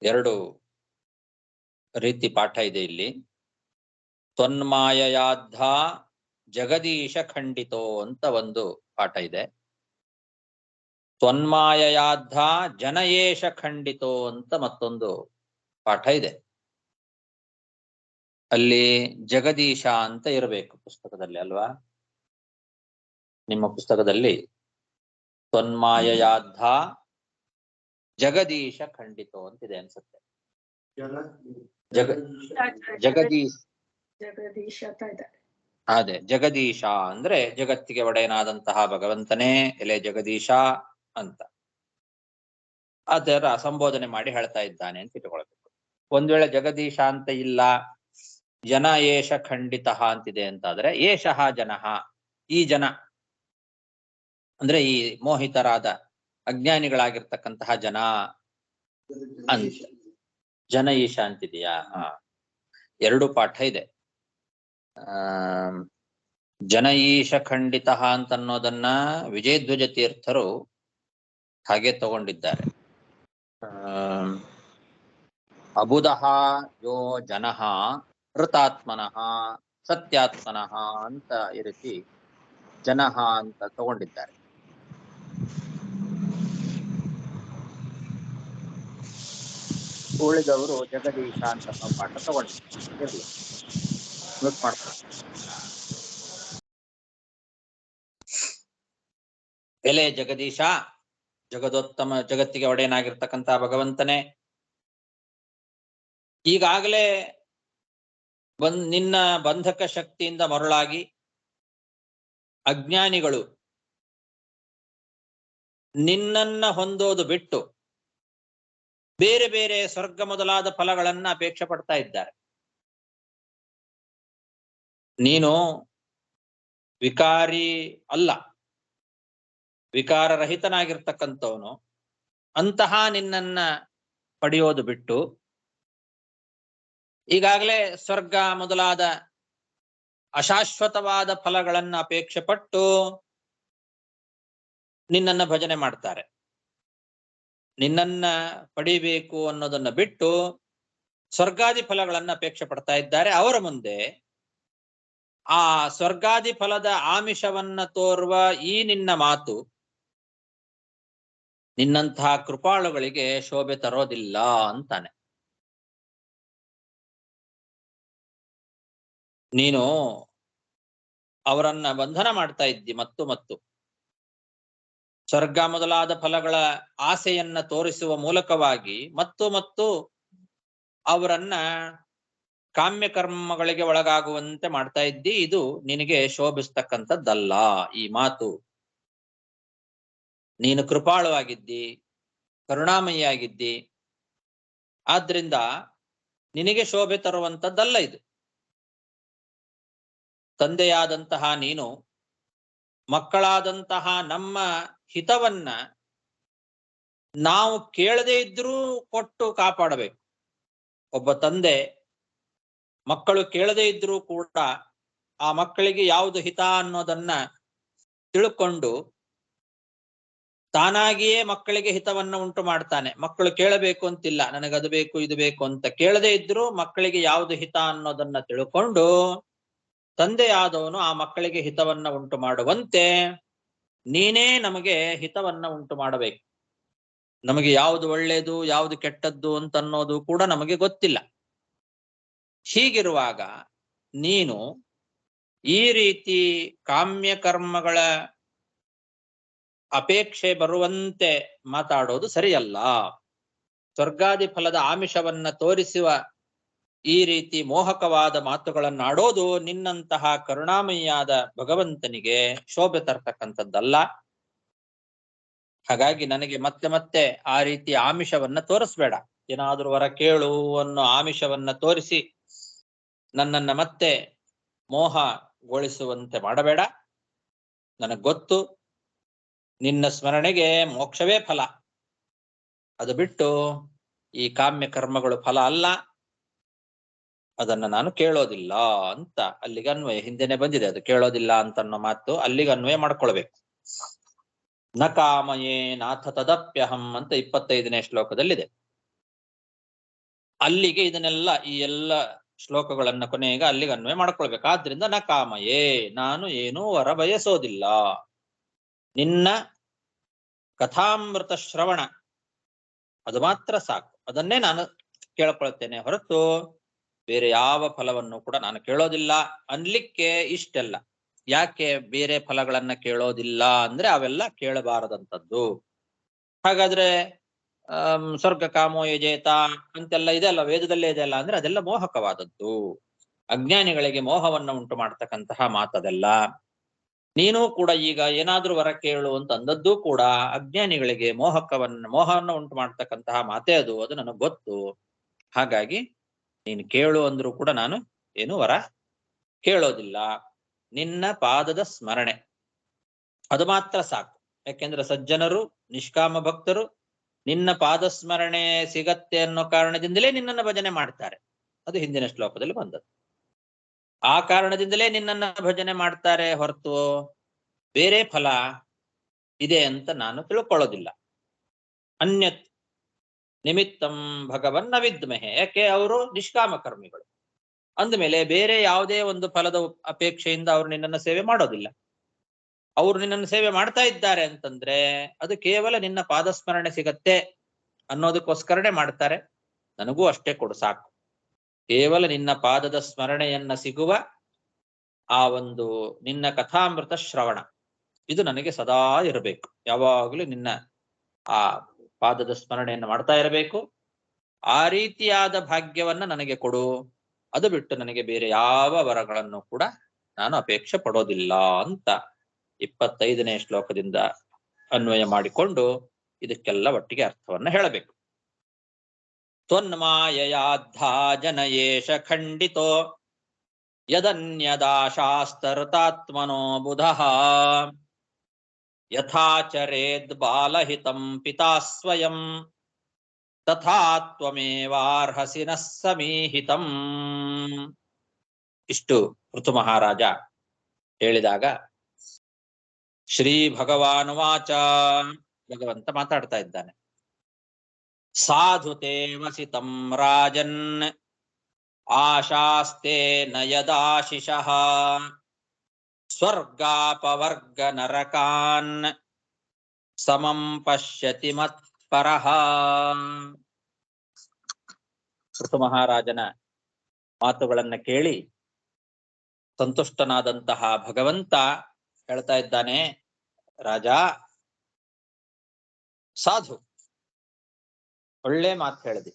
ಎರಡು ರೀತಿ ಪಾಠ ಇದೆ ಇಲ್ಲಿ. ತ್ವನ್ಮಾಯಯಾದ್ಧ ಜಗದೀಶ ಖಂಡಿತೋ ಅಂತ ಒಂದು ಪಾಠ ಇದೆ. ತ್ವನ್ಮಾಯಯಾದ್ಧ ಜನಯೇಶ ಖಂಡಿತೋ ಅಂತ ಮತ್ತೊಂದು ಪಾಠ ಇದೆ. ಅಲ್ಲಿ ಜಗದೀಶ ಅಂತ ಇರಬೇಕು ಪುಸ್ತಕದಲ್ಲಿ, ಅಲ್ವಾ? ನಿಮ್ಮ ಪುಸ್ತಕದಲ್ಲಿ ತ್ವನ್ಮಾಯಯಾದ್ಧ ಜಗದೀಶ ಖಂಡಿತೋ ಅಂತಿದೆ ಅನ್ಸುತ್ತೆ. ಜಗದೀಶ್ ಅದೇ ಜಗದೀಶ ಅಂದ್ರೆ ಜಗತ್ತಿಗೆ ಒಡೆಯನಾದಂತಹ ಭಗವಂತನೇ ಎಲೆ ಜಗದೀಶ ಅಂತ ಅದರ ಸಂಬೋಧನೆ ಮಾಡಿ ಹೇಳ್ತಾ ಇದ್ದಾನೆ ಅಂತ ಇಟ್ಕೊಳ್ಬೇಕು. ಒಂದ್ ವೇಳೆ ಜಗದೀಶ ಅಂತ ಇಲ್ಲ, ಜನ ಏಷ ಖಂಡಿತ ಅಂತಿದೆ ಅಂತಾದ್ರೆ ಏಷಃ ಜನಃ, ಈ ಜನ ಅಂದ್ರೆ ಈ ಮೋಹಿತರಾದ ಅಜ್ಞಾನಿಗಳಾಗಿರ್ತಕ್ಕಂತಹ ಜನ ಅಂತ. ಜನ ಈಶ ಅಂತಿದೆಯಾ? ಎರಡು ಪಾಠ ಇದೆ. ಜನ ಈಶ ಖಂಡಿತ ಅಂತನ್ನೋದನ್ನ ವಿಜಯಧ್ವಜ ತೀರ್ಥರು ಹಾಗೆ ತಗೊಂಡಿದ್ದಾರೆ. ಅಬುಧಃ ಯೋ ಜನಃ ಋತಾತ್ಮನಃ ಸತ್ಯಾತ್ಮನಃ ಅಂತ ಈ ರೀತಿ ಜನಃ ಅಂತ ತಗೊಂಡಿದ್ದಾರೆ. ಉಳಿದವರು ಜಗದೀಶ ಅಂತ ಪಾಠ ತಗೊಂಡಿದ್ದಾರೆ. ನೋಟ್ ಮಾಡ್ತಾರೆ. ಎಲೆ ಜಗದೀಶ, ಜಗದೋತ್ತಮ, ಜಗತ್ತಿಗೆ ಒಡೆಯನಾಗಿರ್ತಕ್ಕಂಥ ಭಗವಂತನೇ, ಈಗಾಗಲೇ ನಿನ್ನ ಬಂಧಕ ಶಕ್ತಿಯಿಂದ ಮರುಳಾಗಿ ಅಜ್ಞಾನಿಗಳು ನಿನ್ನನ್ನ ಹೊಂದೋದು ಬಿಟ್ಟು ಬೇರೆ ಬೇರೆ ಸ್ವರ್ಗ ಮೊದಲಾದ ಫಲಗಳನ್ನ ಅಪೇಕ್ಷೆ ಪಡ್ತಾ ಇದ್ದಾರೆ. ನೀನು ವಿಕಾರಿ ಅಲ್ಲ, ವಿಕಾರರಹಿತನಾಗಿರ್ತಕ್ಕಂಥವನು. ಅಂತಹ ನಿನ್ನನ್ನ ಪಡೆಯೋದು ಬಿಟ್ಟು ಈಗಾಗಲೇ ಸ್ವರ್ಗ ಮೊದಲಾದ ಅಶಾಶ್ವತವಾದ ಫಲಗಳನ್ನ ಅಪೇಕ್ಷೆ ಪಟ್ಟು ನಿನ್ನನ್ನ ಭಜನೆ ಮಾಡ್ತಾರೆ. ನಿನ್ನನ್ನ ಪಡಿಬೇಕು ಅನ್ನೋದನ್ನ ಬಿಟ್ಟು ಸ್ವರ್ಗಾದಿ ಫಲಗಳನ್ನ ಅಪೇಕ್ಷೆ ಪಡ್ತಾ ಇದ್ದಾರೆ. ಅವರ ಮುಂದೆ ಆ ಸ್ವರ್ಗಾದಿ ಫಲದ ಆಮಿಷವನ್ನ ತೋರುವ ಈ ನಿನ್ನ ಮಾತು ನಿನ್ನಂತಹ ಕೃಪಾಳುಗಳಿಗೆ ಶೋಭೆ ತರೋದಿಲ್ಲ ಅಂತಾನೆ. ನೀನು ಅವರನ್ನ ಬಂಧನ ಮಾಡ್ತಾ ಇದ್ದಿ ಮತ್ತು ಸ್ವರ್ಗ ಮೊದಲಾದ ಫಲಗಳ ಆಸೆಯನ್ನ ತೋರಿಸುವ ಮೂಲಕವಾಗಿ ಮತ್ತು ಅವರನ್ನ ಕಾಮ್ಯ ಕರ್ಮಗಳಿಗೆ ಒಳಗಾಗುವಂತೆ ಮಾಡ್ತಾ ಇದ್ದಿ. ಇದು ನಿನಗೆ ಶೋಭಿಸ್ತಕ್ಕಂಥದ್ದಲ್ಲ ಈ ಮಾತು. ನೀನು ಕೃಪಾಳುವಾಗಿದ್ದಿ, ಕರುಣಾಮಯಿಯಾಗಿದ್ದಿ, ಆದ್ರಿಂದ ನಿನಗೆ ಶೋಭೆ ತರುವಂತದ್ದಲ್ಲ ಇದು. ತಂದೆಯಾದಂತಹ ನೀನು ಮಕ್ಕಳಾದಂತಹ ನಮ್ಮ ಹಿತವನ್ನ ನಾವು ಕೇಳದೇ ಇದ್ರೂ ಕೊಟ್ಟು ಕಾಪಾಡಬೇಕು. ಒಬ್ಬ ತಂದೆ ಮಕ್ಕಳು ಕೇಳದೇ ಇದ್ರೂ ಕೂಡ ಆ ಮಕ್ಕಳಿಗೆ ಯಾವುದು ಹಿತ ಅನ್ನೋದನ್ನ ತಿಳ್ಕೊಂಡು ತಾನಾಗಿಯೇ ಮಕ್ಕಳಿಗೆ ಹಿತವನ್ನ ಉಂಟು ಮಾಡ್ತಾನೆ. ಮಕ್ಕಳು ಕೇಳಬೇಕು ಅಂತಿಲ್ಲ, ನನಗದು ಬೇಕು ಇದು ಬೇಕು ಅಂತ ಕೇಳದೇ ಇದ್ರೂ ಮಕ್ಕಳಿಗೆ ಯಾವುದು ಹಿತ ಅನ್ನೋದನ್ನ ತಿಳ್ಕೊಂಡು ತಂದೆಯಾದವನು ಆ ಮಕ್ಕಳಿಗೆ ಹಿತವನ್ನ ಉಂಟು ಮಾಡುವಂತೆ ನೀನೇ ನಮಗೆ ಹಿತವನ್ನ ಉಂಟು ಮಾಡಬೇಕು. ನಮಗೆ ಯಾವುದು ಒಳ್ಳೆಯದು ಯಾವುದು ಕೆಟ್ಟದ್ದು ಅಂತ ಅನ್ನೋದು ಕೂಡ ನಮಗೆ ಗೊತ್ತಿಲ್ಲ. ಹೀಗಿರುವಾಗ ನೀನು ಈ ರೀತಿ ಕಾಮ್ಯ ಕರ್ಮಗಳ ಅಪೇಕ್ಷೆ ಬರುವಂತೆ ಮಾತಾಡೋದು ಸರಿಯಲ್ಲ. ಸ್ವರ್ಗಾದಿ ಫಲದ ಆಮಿಷವನ್ನ ತೋರಿಸುವ ಈ ರೀತಿ ಮೋಹಕವಾದ ಮಾತುಗಳನ್ನಾಡೋದು ನಿನ್ನಂತಹ ಕರುಣಾಮಯಿಯಾದ ಭಗವಂತನಿಗೆ ಶೋಭೆ ತರ್ತಕ್ಕಂಥದ್ದಲ್ಲ. ಹಾಗಾಗಿ ನನಗೆ ಮತ್ತೆ ಆ ರೀತಿ ಆಮಿಷವನ್ನ ತೋರಿಸ್ಬೇಡ. ಏನಾದ್ರೂ ವರ ಕೇಳು ಅನ್ನೋ ಆಮಿಷವನ್ನ ತೋರಿಸಿ ನನ್ನನ್ನ ಮತ್ತೆ ಮೋಹಗೊಳಿಸುವಂತೆ ಮಾಡಬೇಡ. ನನಗ್ ಗೊತ್ತು ನಿನ್ನ ಸ್ಮರಣೆಗೆ ಮೋಕ್ಷವೇ ಫಲ, ಅದು ಬಿಟ್ಟು ಈ ಕಾಮ್ಯ ಕರ್ಮಗಳು ಫಲ ಅಲ್ಲ, ಅದನ್ನ ನಾನು ಕೇಳೋದಿಲ್ಲ ಅಂತ ಅಲ್ಲಿಗೆ ಅನ್ವಯ. ಹಿಂದೆನೆ ಬಂದಿದೆ ಅದು, ಕೇಳೋದಿಲ್ಲ ಅಂತ ಅನ್ನೋ ಮಾತು ಅಲ್ಲಿಗೆ ಅನ್ವಯ ಮಾಡ್ಕೊಳ್ಬೇಕು. ನ ಕಾಮಯೇ ನಾಥ ತದಪ್ಯಹಂ ಅಂತ 25ನೇ ಶ್ಲೋಕದಲ್ಲಿದೆ. ಅಲ್ಲಿಗೆ ಇದನ್ನೆಲ್ಲ ಈ ಎಲ್ಲ ಶ್ಲೋಕಗಳನ್ನ ಕೊನೆಗೆ ಅಲ್ಲಿಗೆ ಅನ್ವಯ ಮಾಡ್ಕೊಳ್ಬೇಕು. ಆದ್ರಿಂದ ನ ಕಾಮಯೇ, ನಾನು ಏನೂ ವರ ಬಯಸೋದಿಲ್ಲ, ನಿನ್ನ ಕಥಾಮೃತ ಶ್ರವಣ ಅದು ಮಾತ್ರ ಸಾಕು, ಅದನ್ನೇ ನಾನು ಕೇಳ್ಕೊಳ್ತೇನೆ ಹೊರತು ಬೇರೆ ಯಾವ ಫಲವನ್ನು ಕೂಡ ನಾನು ಕೇಳೋದಿಲ್ಲ ಅನ್ಲಿಕ್ಕೆ ಇಷ್ಟೆಲ್ಲ. ಯಾಕೆ ಬೇರೆ ಫಲಗಳನ್ನ ಕೇಳೋದಿಲ್ಲ ಅಂದ್ರೆ ಅವೆಲ್ಲ ಕೇಳಬಾರದಂಥದ್ದು. ಹಾಗಾದ್ರೆ ಸ್ವರ್ಗ ಕಾಮೋ ಯಜೇತ ಅಂತೆಲ್ಲ ಇದೆಲ್ಲ ವೇದದಲ್ಲೇ ಇದೆಲ್ಲ ಅಂದ್ರೆ ಅದೆಲ್ಲ ಮೋಹಕವಾದದ್ದು, ಅಜ್ಞಾನಿಗಳಿಗೆ ಮೋಹವನ್ನ ಉಂಟು ಮಾಡ್ತಕ್ಕಂತಹ ಮಾತದೆಲ್ಲ. ನೀನು ಕೂಡ ಈಗ ಏನಾದ್ರೂ ವರ ಕೇಳು ಅಂತ ಅಂದದ್ದು ಕೂಡ ಅಜ್ಞಾನಿಗಳಿಗೆ ಮೋಹವನ್ನ ಉಂಟು ಮಾಡ್ತಕ್ಕಂತಹ ಮಾತೇ ಅದು, ಅದು ನನಗೆ ಗೊತ್ತು. ಹಾಗಾಗಿ ನೀನು ಕೇಳು ಅಂದ್ರೂ ಕೂಡ ನಾನು ಏನು ವರ ಕೇಳೋದಿಲ್ಲ. ನಿನ್ನ ಪಾದದ ಸ್ಮರಣೆ ಅದು ಮಾತ್ರ ಸಾಕು. ಯಾಕೆಂದ್ರೆ ಸಜ್ಜನರು ನಿಷ್ಕಾಮ ಭಕ್ತರು ನಿನ್ನ ಪಾದ ಸ್ಮರಣೆ ಸಿಗತ್ತೆ ಅನ್ನೋ ಕಾರಣದಿಂದಲೇ ನಿನ್ನನ್ನ ಭಜನೆ ಮಾಡ್ತಾರೆ. ಅದು ಹಿಂದಿನ ಶ್ಲೋಕದಲ್ಲಿ ಬಂದದ್ದು. ಆ ಕಾರಣದಿಂದಲೇ ನಿನ್ನನ್ನ ಭಜನೆ ಮಾಡ್ತಾರೆ ಹೊರತು ಬೇರೆ ಫಲ ಇದೆ ಅಂತ ನಾನು ತಿಳ್ಕೊಳ್ಳೋದಿಲ್ಲ. ಅನ್ಯತ್ ನಿಮಿತ್ತಂ ಭಗವನ್ನ ವಿದ್ಮಹೆ, ಯಾಕೆ ಅವರು ನಿಷ್ಕಾಮ ಕರ್ಮಿಗಳು ಅಂದಮೇಲೆ ಬೇರೆ ಯಾವುದೇ ಒಂದು ಫಲದ ಅಪೇಕ್ಷೆಯಿಂದ ಅವರು ನಿನ್ನನ್ನು ಸೇವೆ ಮಾಡೋದಿಲ್ಲ. ಅವರು ನಿನ್ನನ್ನು ಸೇವೆ ಮಾಡ್ತಾ ಇದ್ದಾರೆ ಅಂತಂದ್ರೆ ಅದು ಕೇವಲ ನಿನ್ನ ಪಾದಸ್ಮರಣೆ ಸಿಗತ್ತೆ ಅನ್ನೋದಕ್ಕೋಸ್ಕರನೇ ಮಾಡ್ತಾರೆ. ನನಗೂ ಅಷ್ಟೇ ಕೊಡು ಸಾಕು. ಕೇವಲ ನಿನ್ನ ಪಾದದ ಸ್ಮರಣೆಯನ್ನ ಸಿಗುವ ಆ ಒಂದು ನಿನ್ನ ಕಥಾಮೃತ ಶ್ರವಣ ಇದು ನನಗೆ ಸದಾ ಇರಬೇಕು. ಯಾವಾಗಲೂ ನಿನ್ನ ಆ ಪಾದದ ಸ್ಮರಣೆಯನ್ನು ಮಾಡ್ತಾ ಇರಬೇಕು. ಆ ರೀತಿಯಾದ ಭಾಗ್ಯವನ್ನ ನನಗೆ ಕೊಡು. ಅದು ಬಿಟ್ಟು ನನಗೆ ಬೇರೆ ಯಾವ ವರಗಳನ್ನು ಕೂಡ ನಾನು ಅಪೇಕ್ಷೆ ಪಡೋದಿಲ್ಲ ಅಂತ 25ನೇ ಶ್ಲೋಕದಿಂದ ಅನ್ವಯ ಮಾಡಿಕೊಂಡು ಇದಕ್ಕೆಲ್ಲ ಒಟ್ಟಿಗೆ ಅರ್ಥವನ್ನ ಹೇಳಬೇಕು. ತ್ವನ್ಮಾಯಯಾದ್ಧಾ ಜನಯೇಶ ಖಂಡಿತೋ ಯದನ್ಯದಾಶಾಸ್ತರತಾತ್ಮನೋ ಬುಧಃ ಯಥಾಚರೇದ್ ಬಾಲಹಿತಂ ಪಿತಾ ಸ್ವಯಂ ತಥಾ ತ್ವಮೇವಾರ್ಹಸಿ ನಃ ಸಮೀಹಿತಂ. ಇಷ್ಟು ಋತು ಮಹಾರಾಜ ಹೇಳಿದಾಗ ಶ್ರೀ ಭಗವಾನುವಾಚ, ಭಗವಂತ ಮಾತಾಡ್ತಾ ಇದ್ದಾನೆ. ಸಾಧುತೇ ವಸಿತಂ ರಾಜನ್ ಆಶಾಸ್ತೆ ನಯದಾಶಿಷಃ ಸ್ವರ್ಗಾಪವರ್ಗ ನರಕಾನ್ ಸಮಂ ಪಶ್ಯತಿ ಮತ್ಪರಃ. ಋತು ಮಹಾರಾಜನ ಮಾತುಗಳನ್ನ ಕೇಳಿ ಸಂತುಷ್ಟನಾದಂತಹ ಭಗವಂತ ಹೇಳ್ತಾ ಇದ್ದಾನೆ, ರಾಜ ಸಾಧು, ಒಳ್ಳೆ ಮಾತು ಹೇಳಿದೆ.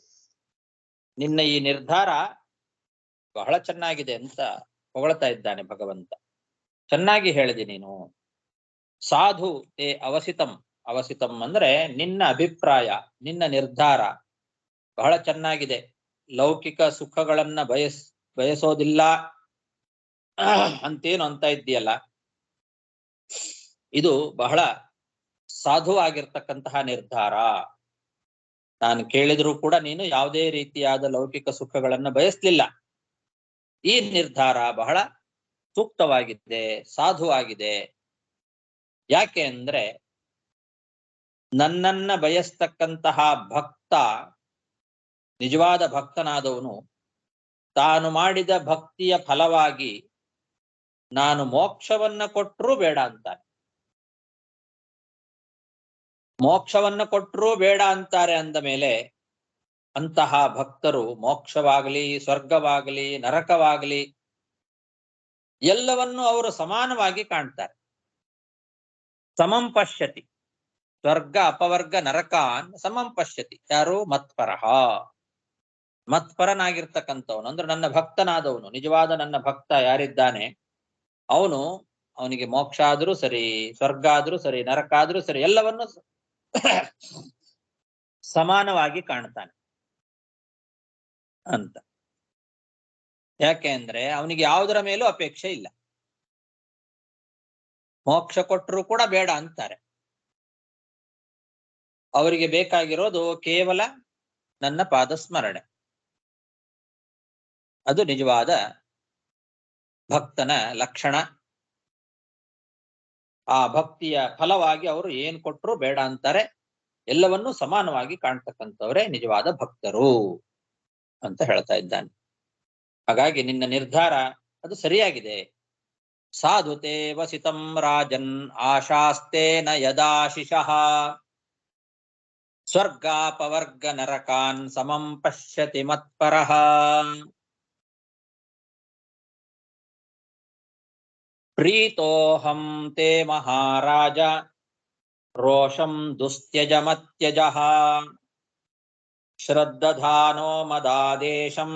ನಿನ್ನ ಈ ನಿರ್ಧಾರ ಬಹಳ ಚೆನ್ನಾಗಿದೆ ಅಂತ ಹೊಗಳ್ತಾ ಇದ್ದಾನೆ ಭಗವಂತ. ಚೆನ್ನಾಗಿ ಹೇಳಿದೆ ನೀನು. ಸಾಧು ತೇ ಅವಸಿತಂ. ಅವಸಿತಂ ಅಂದ್ರೆ ನಿನ್ನ ಅಭಿಪ್ರಾಯ, ನಿನ್ನ ನಿರ್ಧಾರ ಬಹಳ ಚೆನ್ನಾಗಿದೆ. ಲೌಕಿಕ ಸುಖಗಳನ್ನ ಬಯಸೋದಿಲ್ಲ ಅಂತೇನು ಅಂತ ಇದ್ದೀಯಲ್ಲ, ಇದು ಬಹಳ ಸಾಧುವಾಗಿರ್ತಕ್ಕಂತಹ ನಿರ್ಧಾರ. ನಾನು ಕೇಳಿದ್ರೂ ಕೂಡ ನೀನು ಯಾವುದೇ ರೀತಿಯಾದ ಲೌಕಿಕ ಸುಖಗಳನ್ನ ಬಯಸ್ಲಿಲ್ಲ. ಈ ನಿರ್ಧಾರ ಬಹಳ ಸೂಕ್ತವಾಗಿದೆ, ಸಾಧುವಾಗಿದೆ. ಯಾಕೆ ಅಂದ್ರೆ ನನ್ನನ್ನ ಬಯಸ್ತಕ್ಕಂತಹ ಭಕ್ತ, ನಿಜವಾದ ಭಕ್ತನಾದವನು ತಾನು ಮಾಡಿದ ಭಕ್ತಿಯ ಫಲವಾಗಿ ನಾನು ಮೋಕ್ಷವನ್ನ ಕೊಟ್ಟರೂ ಬೇಡ ಅಂತಾನೆ. ಮೋಕ್ಷವನ್ನ ಕೊಟ್ಟರೂ ಬೇಡ ಅಂತಾರೆ ಅಂದ ಮೇಲೆ ಅಂತಹ ಭಕ್ತರು ಮೋಕ್ಷವಾಗಲಿ, ಸ್ವರ್ಗವಾಗಲಿ, ನರಕವಾಗಲಿ ಎಲ್ಲವನ್ನೂ ಅವರು ಸಮಾನವಾಗಿ ಕಾಣ್ತಾರೆ. ಸಮಂ ಪಶ್ಯತಿ, ಸ್ವರ್ಗ ಅಪವರ್ಗ ನರಕಾನ್ ಸಮಂ ಪಶ್ಯತಿ. ಯಾರು? ಮತ್ಪರಃ. ಮತ್ಪರನಾಗಿರ್ತಕ್ಕಂಥವನು ಅಂದ್ರೆ ನನ್ನ ಭಕ್ತನಾದವನು, ನಿಜವಾದ ನನ್ನ ಭಕ್ತ ಯಾರಿದ್ದಾನೆ ಅವನಿಗೆ ಮೋಕ್ಷ ಆದ್ರೂ ಸರಿ, ಸ್ವರ್ಗ ಆದ್ರೂ ಸರಿ, ನರಕ ಆದ್ರೂ ಸರಿ, ಎಲ್ಲವನ್ನು ಸಮಾನವಾಗಿ ಕಾಣ್ತಾನೆ ಅಂತ. ಯಾಕೆ ಅಂದ್ರೆ ಅವನಿಗೆ ಯಾವುದರ ಮೇಲೂ ಅಪೇಕ್ಷೆ ಇಲ್ಲ. ಮೋಕ್ಷ ಕೊಟ್ಟರು ಕೂಡ ಬೇಡ ಅಂತಾರೆ. ಅವರಿಗೆ ಬೇಕಾಗಿರೋದು ಕೇವಲ ನನ್ನ ಪಾದ ಸ್ಮರಣೆ. ಅದು ನಿಜವಾದ ಭಕ್ತನ ಲಕ್ಷಣ. ಆ ಭಕ್ತಿಯ ಫಲವಾಗಿ ಅವರು ಏನ್ ಕೊಟ್ಟರು ಬೇಡ ಅಂತಾರೆ. ಎಲ್ಲವನ್ನೂ ಸಮಾನವಾಗಿ ಕಾಣ್ತಕ್ಕಂಥವರೇ ನಿಜವಾದ ಭಕ್ತರು ಅಂತ ಹೇಳ್ತಾ ಇದ್ದಾನೆ. ಹಾಗಾಗಿ ನಿನ್ನ ನಿರ್ಧಾರ ಅದು ಸರಿಯಾಗಿದೆ. ಸಾಧುತೇ ವಸಿತಂ ರಾಜನ್ ಆಶಾಸ್ತೇನ ಯದಾಶಿಷಃ ಸ್ವರ್ಗಾಪವರ್ಗ ನರಕಾನ್ ಸಮಂ ಪಶ್ಯತಿ ಮತ್ಪರಃ. ಪ್ರೀತೋಹಂ ತೇ ಮಹಾರಾಜ ರೋಷಂ ದುಸ್ತ್ಯಜಮತ್ಯಜಃ ಶ್ರದ್ಧಾನೋ ಮದಾದೇಶಂ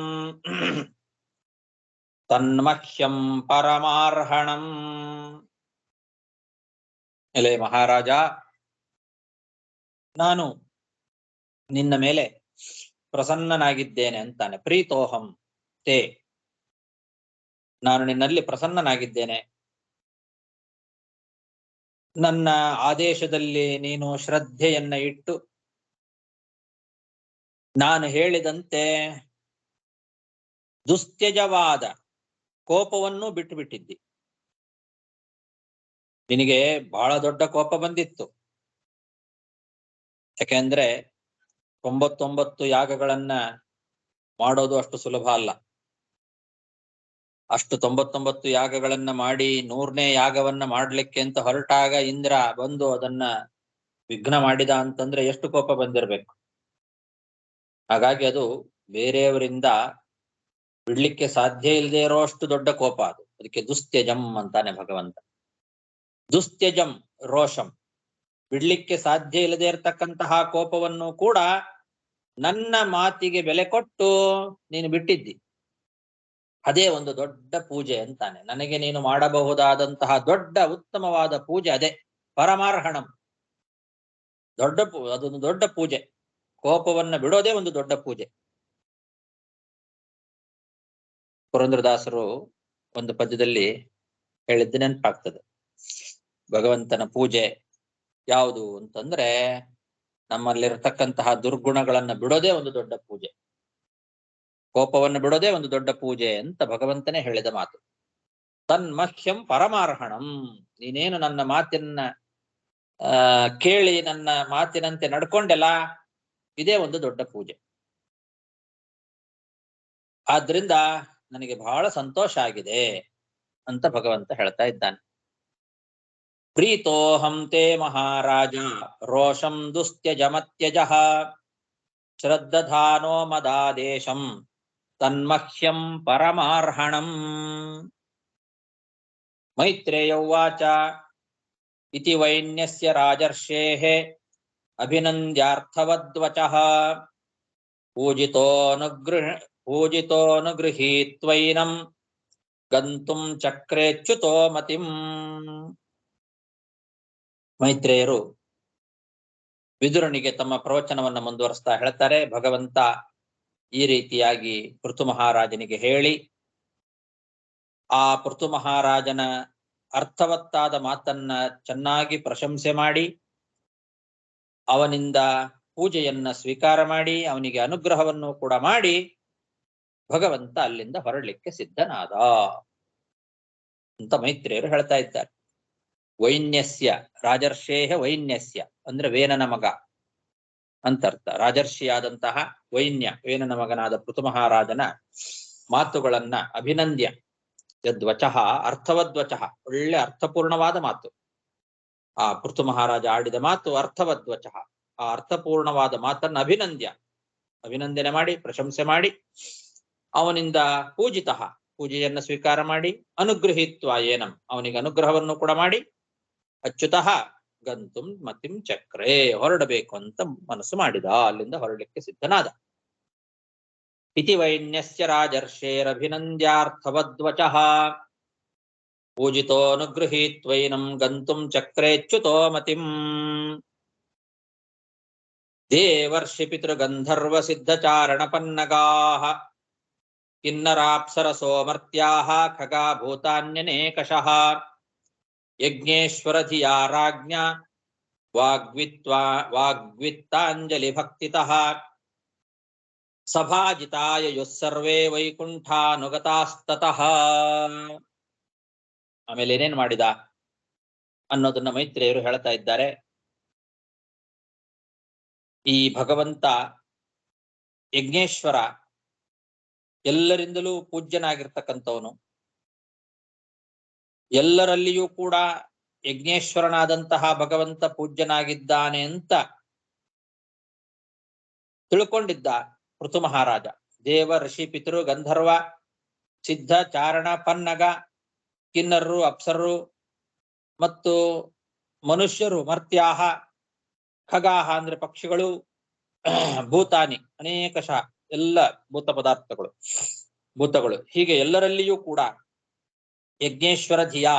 ತನ್ಮಹ್ಯಂ ಪರಮಾರ್ಹಣಂ. ಎಲೆ ಮಹಾರಾಜ, ನಾನು ನಿನ್ನ ಮೇಲೆ ಪ್ರಸನ್ನನಾಗಿದ್ದೇನೆ ಅಂತಾನೆ. ಪ್ರೀತೋಹಂ ತೇ, ನಾನು ನಿನ್ನಲ್ಲಿ ಪ್ರಸನ್ನನಾಗಿದ್ದೇನೆ. ನನ್ನ ಆದೇಶದಲ್ಲಿ ನೀನು ಶ್ರದ್ಧೆಯನ್ನ ಇಟ್ಟು ನಾನು ಹೇಳಿದಂತೆ ದುಸ್ತ್ಯಜವಾದ ಕೋಪವನ್ನು ಬಿಟ್ಟು ಬಿಟ್ಟಿದ್ದಿ. ನಿನಗೆ ಬಹಳ ದೊಡ್ಡ ಕೋಪ ಬಂದಿತ್ತು. ಯಾಕೆಂದ್ರೆ 99 ಯಾಗಗಳನ್ನ ಮಾಡೋದು ಅಷ್ಟು ಸುಲಭ ಅಲ್ಲ. ಅಷ್ಟು 99 ಯಾಗಗಳನ್ನ ಮಾಡಿ 100ನೇ ಯಾಗವನ್ನ ಮಾಡ್ಲಿಕ್ಕೆ ಅಂತ ಹೊರಟಾಗ ಇಂದ್ರ ಬಂದು ಅದನ್ನ ವಿಘ್ನ ಮಾಡಿದ ಅಂತಂದ್ರೆ ಎಷ್ಟು ಕೋಪ ಬಂದಿರ್ಬೇಕು. ಹಾಗಾಗಿ ಅದು ಬೇರೆಯವರಿಂದ ಬಿಡ್ಲಿಕ್ಕೆ ಸಾಧ್ಯ ಇಲ್ಲದೆ ಇರೋ ಅಷ್ಟು ದೊಡ್ಡ ಕೋಪ ಅದು. ಅದಕ್ಕೆ ದುಸ್ತ್ಯಜಂ ಅಂತಾನೆ ಭಗವಂತ. ದುಸ್ತ್ಯಜಂ ರೋಷಂ, ಬಿಡ್ಲಿಕ್ಕೆ ಸಾಧ್ಯ ಇಲ್ಲದೆ ಇರತಕ್ಕಂತಹ ಕೋಪವನ್ನು ಕೂಡ ನನ್ನ ಮಾತಿಗೆ ಬೆಲೆ ಕೊಟ್ಟು ನೀನು ಬಿಟ್ಟಿದ್ದಿ. ಅದೇ ಒಂದು ದೊಡ್ಡ ಪೂಜೆ ಅಂತಾನೆ. ನನಗೆ ನೀನು ಮಾಡಬಹುದಾದಂತಹ ದೊಡ್ಡ ಉತ್ತಮವಾದ ಪೂಜೆ ಅದೇ ಪರಮಾರ್ಹಣಂ. ಅದೊಂದು ದೊಡ್ಡ ಪೂಜೆ. ಕೋಪವನ್ನ ಬಿಡೋದೇ ಒಂದು ದೊಡ್ಡ ಪೂಜೆ. ಪುರಂದರದಾಸರು ಒಂದು ಪದ್ಯದಲ್ಲಿ ಹೇಳಿದ್ದು ನೆನಪಾಗ್ತದೆ. ಭಗವಂತನ ಪೂಜೆ ಯಾವುದು ಅಂತಂದ್ರೆ, ನಮ್ಮಲ್ಲಿರತಕ್ಕಂತಹ ದುರ್ಗುಣಗಳನ್ನ ಬಿಡೋದೇ ಒಂದು ದೊಡ್ಡ ಪೂಜೆ, ಕೋಪವನ್ನು ಬಿಡೋದೇ ಒಂದು ದೊಡ್ಡ ಪೂಜೆ ಅಂತ ಭಗವಂತನೇ ಹೇಳಿದ ಮಾತು. ತನ್ಮಹ್ಯಂ ಪರಮಾರ್ಹಣಂ, ನೀನೇನು ನನ್ನ ಮಾತಿನ ಕೇಳಿ ನನ್ನ ಮಾತಿನಂತೆ ನಡ್ಕೊಂಡೆಲ್ಲ, ಇದೇ ಒಂದು ದೊಡ್ಡ ಪೂಜೆ. ಆದ್ರಿಂದ ನನಗೆ ಬಹಳ ಸಂತೋಷ ಆಗಿದೆ ಅಂತ ಭಗವಂತ ಹೇಳ್ತಾ ಇದ್ದಾನೆ. ಪ್ರೀತೋಹಂ ತೇ ಮಹಾರಾಜ ರೋಷಂ ದುಸ್ತ್ಯಜಮತ್ಯಜಃ ಶ್ರದ್ಧಾನೋ ಮದಾದೇಶಂ ತನ್ಮಹ್ಯಂ ಪರಮಾರ್ಹಣಂ. ಮೈತ್ರೇಯ ಉವಾಚ ಇತಿ ವೈನ್ಯಸ್ಯ ರಾಜರ್ಷೇಃ ಅಭಿನಂದ್ಯಾರ್ಥವದ್ವಚಃ ಪೂಜಿತೋನುಗೃಹೀತ್ವೈನಂ ಗಂತುಂ ಚಕ್ರೇಚ್ಯುತೋ ಮತಿಂ. ಮೈತ್ರೇಯರು ವಿದುರನಿಗೆ ತಮ್ಮ ಪ್ರವಚನವನ್ನು ಮುಂದುವರಿಸ್ತಾ ಹೇಳ್ತಾರೆ. ಭಗವಂತ ಈ ರೀತಿಯಾಗಿ ಪೃಥು ಮಹಾರಾಜನಿಗೆ ಹೇಳಿ, ಆ ಪೃಥು ಮಹಾರಾಜನ ಅರ್ಥವತ್ತಾದ ಮಾತನ್ನ ಚೆನ್ನಾಗಿ ಪ್ರಶಂಸೆ ಮಾಡಿ, ಅವನಿಂದ ಪೂಜೆಯನ್ನ ಸ್ವೀಕಾರ ಮಾಡಿ, ಅವನಿಗೆ ಅನುಗ್ರಹವನ್ನು ಕೂಡ ಮಾಡಿ, ಭಗವಂತ ಅಲ್ಲಿಂದ ಹೊರಡಲಿಕ್ಕೆ ಸಿದ್ಧನಾದ ಅಂತ ಮೈತ್ರೇಯರು ಹೇಳ್ತಾ ಇದ್ದಾರೆ. ವೈನ್ಯಸ್ಯ, ರಾಜರ್ಷೇಹ ವೈನ್ಯಸ್ಯ ಅಂದ್ರೆ ವೇನನ ಮಗ ಅಂತರ್ಥ. ರಾಜರ್ಷಿಯಾದಂತಹ ವೈನ್ಯ, ವೇನನ ಮಗನಾದ ಪೃಥು ಮಹಾರಾಜನ ಮಾತುಗಳನ್ನ ಅಭಿನಂದ್ಯ, ಯದ್ವಚಃ ಅರ್ಥವದ್ವಚಃ, ಒಳ್ಳೆ ಅರ್ಥಪೂರ್ಣವಾದ ಮಾತು. ಆ ಪೃಥು ಮಹಾರಾಜ ಆಡಿದ ಮಾತು ಅರ್ಥವದ್ವಚಃ, ಆ ಅರ್ಥಪೂರ್ಣವಾದ ಮಾತನ್ನ ಅಭಿನಂದನೆ ಮಾಡಿ, ಪ್ರಶಂಸೆ ಮಾಡಿ, ಅವನಿಂದ ಪೂಜಿತಃ, ಪೂಜೆಯನ್ನ ಸ್ವೀಕಾರ ಮಾಡಿ, ಅನುಗೃಹೀತ್ವ ಏನಂ, ಅವನಿಗೆ ಅನುಗ್ರಹವನ್ನು ಕೂಡ ಮಾಡಿ, ಅಚ್ಯುತಃ ಗಂತುಂ ಮತಿಂ ಚಕ್ರೇ, ಹೊರಡಬೇಕು ಅಂತ ಮನಸ್ಸು ಮಾಡಿದ, ಅಲ್ಲಿಂದ ಹೊರಡಲಿಕ್ಕೆ ಸಿದ್ಧನಾದ. ಇತಿ ವೈನ್ಯಸ್ಯ ರಾಜರ್ಷೇರಭಿನಂದ್ಯಾರ್ಥವದ್ವಚಃ ಪೂಜಿತೋನುಗೃಹೀತ್ವೈನಂ ಗಂತುಂ ಚಕ್ರೇಚ್ಯುತೋ ಮತಿಂ. ದೇವರ್ಷಿ ಪಿತೃಗಂಧರ್ವ ಸಿದ್ಧಚಾರಣ ಪನ್ನಗಾಃ ಕಿನ್ನರಾಪ್ಸರಸೋ ಮರ್ತ್ಯಾಃ ಖಗಾ ಭೂತಾನ್ಯನೇಕಶಃ ಯಜ್ಞೇಶ್ವರ ಧಿಯಾ ರಾಜ್ಞಾ ವಾಗ್ವಿತ್ತಾಂಜಲಿ ಭಕ್ತಿತಃ ಸಭಾಜಿತಾಯ ಸರ್ವೇ ವೈಕುಂಠಾನುಗತಾಸ್ತತಃ. ಆಮೇಲೆ ಏನೇನ್ ಮಾಡಿದ ಅನ್ನೋದನ್ನ ಮೈತ್ರೇಯರು ಹೇಳ್ತಾ ಇದ್ದಾರೆ. ಈ ಭಗವಂತ ಯಜ್ಞೇಶ್ವರ ಎಲ್ಲರಿಂದಲೂ ಪೂಜ್ಯನಾಗಿರ್ತಕ್ಕಂಥವನು. ಎಲ್ಲರಲ್ಲಿಯೂ ಕೂಡ ಯಜ್ಞೇಶ್ವರನಾದಂತಹ ಭಗವಂತ ಪೂಜ್ಯನಾಗಿದ್ದಾನೆ ಅಂತ ತಿಳ್ಕೊಂಡಿದ್ದ ಪೃಥು ಮಹಾರಾಜ. ದೇವ ಋಷಿ ಪಿತೃ ಗಂಧರ್ವ ಸಿದ್ಧ ಚಾರಣ ಪನ್ನಗ, ಕಿನ್ನರರು ಅಪ್ಸರರು ಮತ್ತು ಮನುಷ್ಯರು ಮರ್ತ್ಯಾಹ, ಖಗಾಹ ಅಂದ್ರೆ ಪಕ್ಷಿಗಳು, ಭೂತಾನಿ ಅನೇಕಶಃ ಎಲ್ಲ ಭೂತಗಳು, ಹೀಗೆ ಎಲ್ಲರಲ್ಲಿಯೂ ಕೂಡ ಯಜ್ಞೇಶ್ವರ ಧಿಯಾ,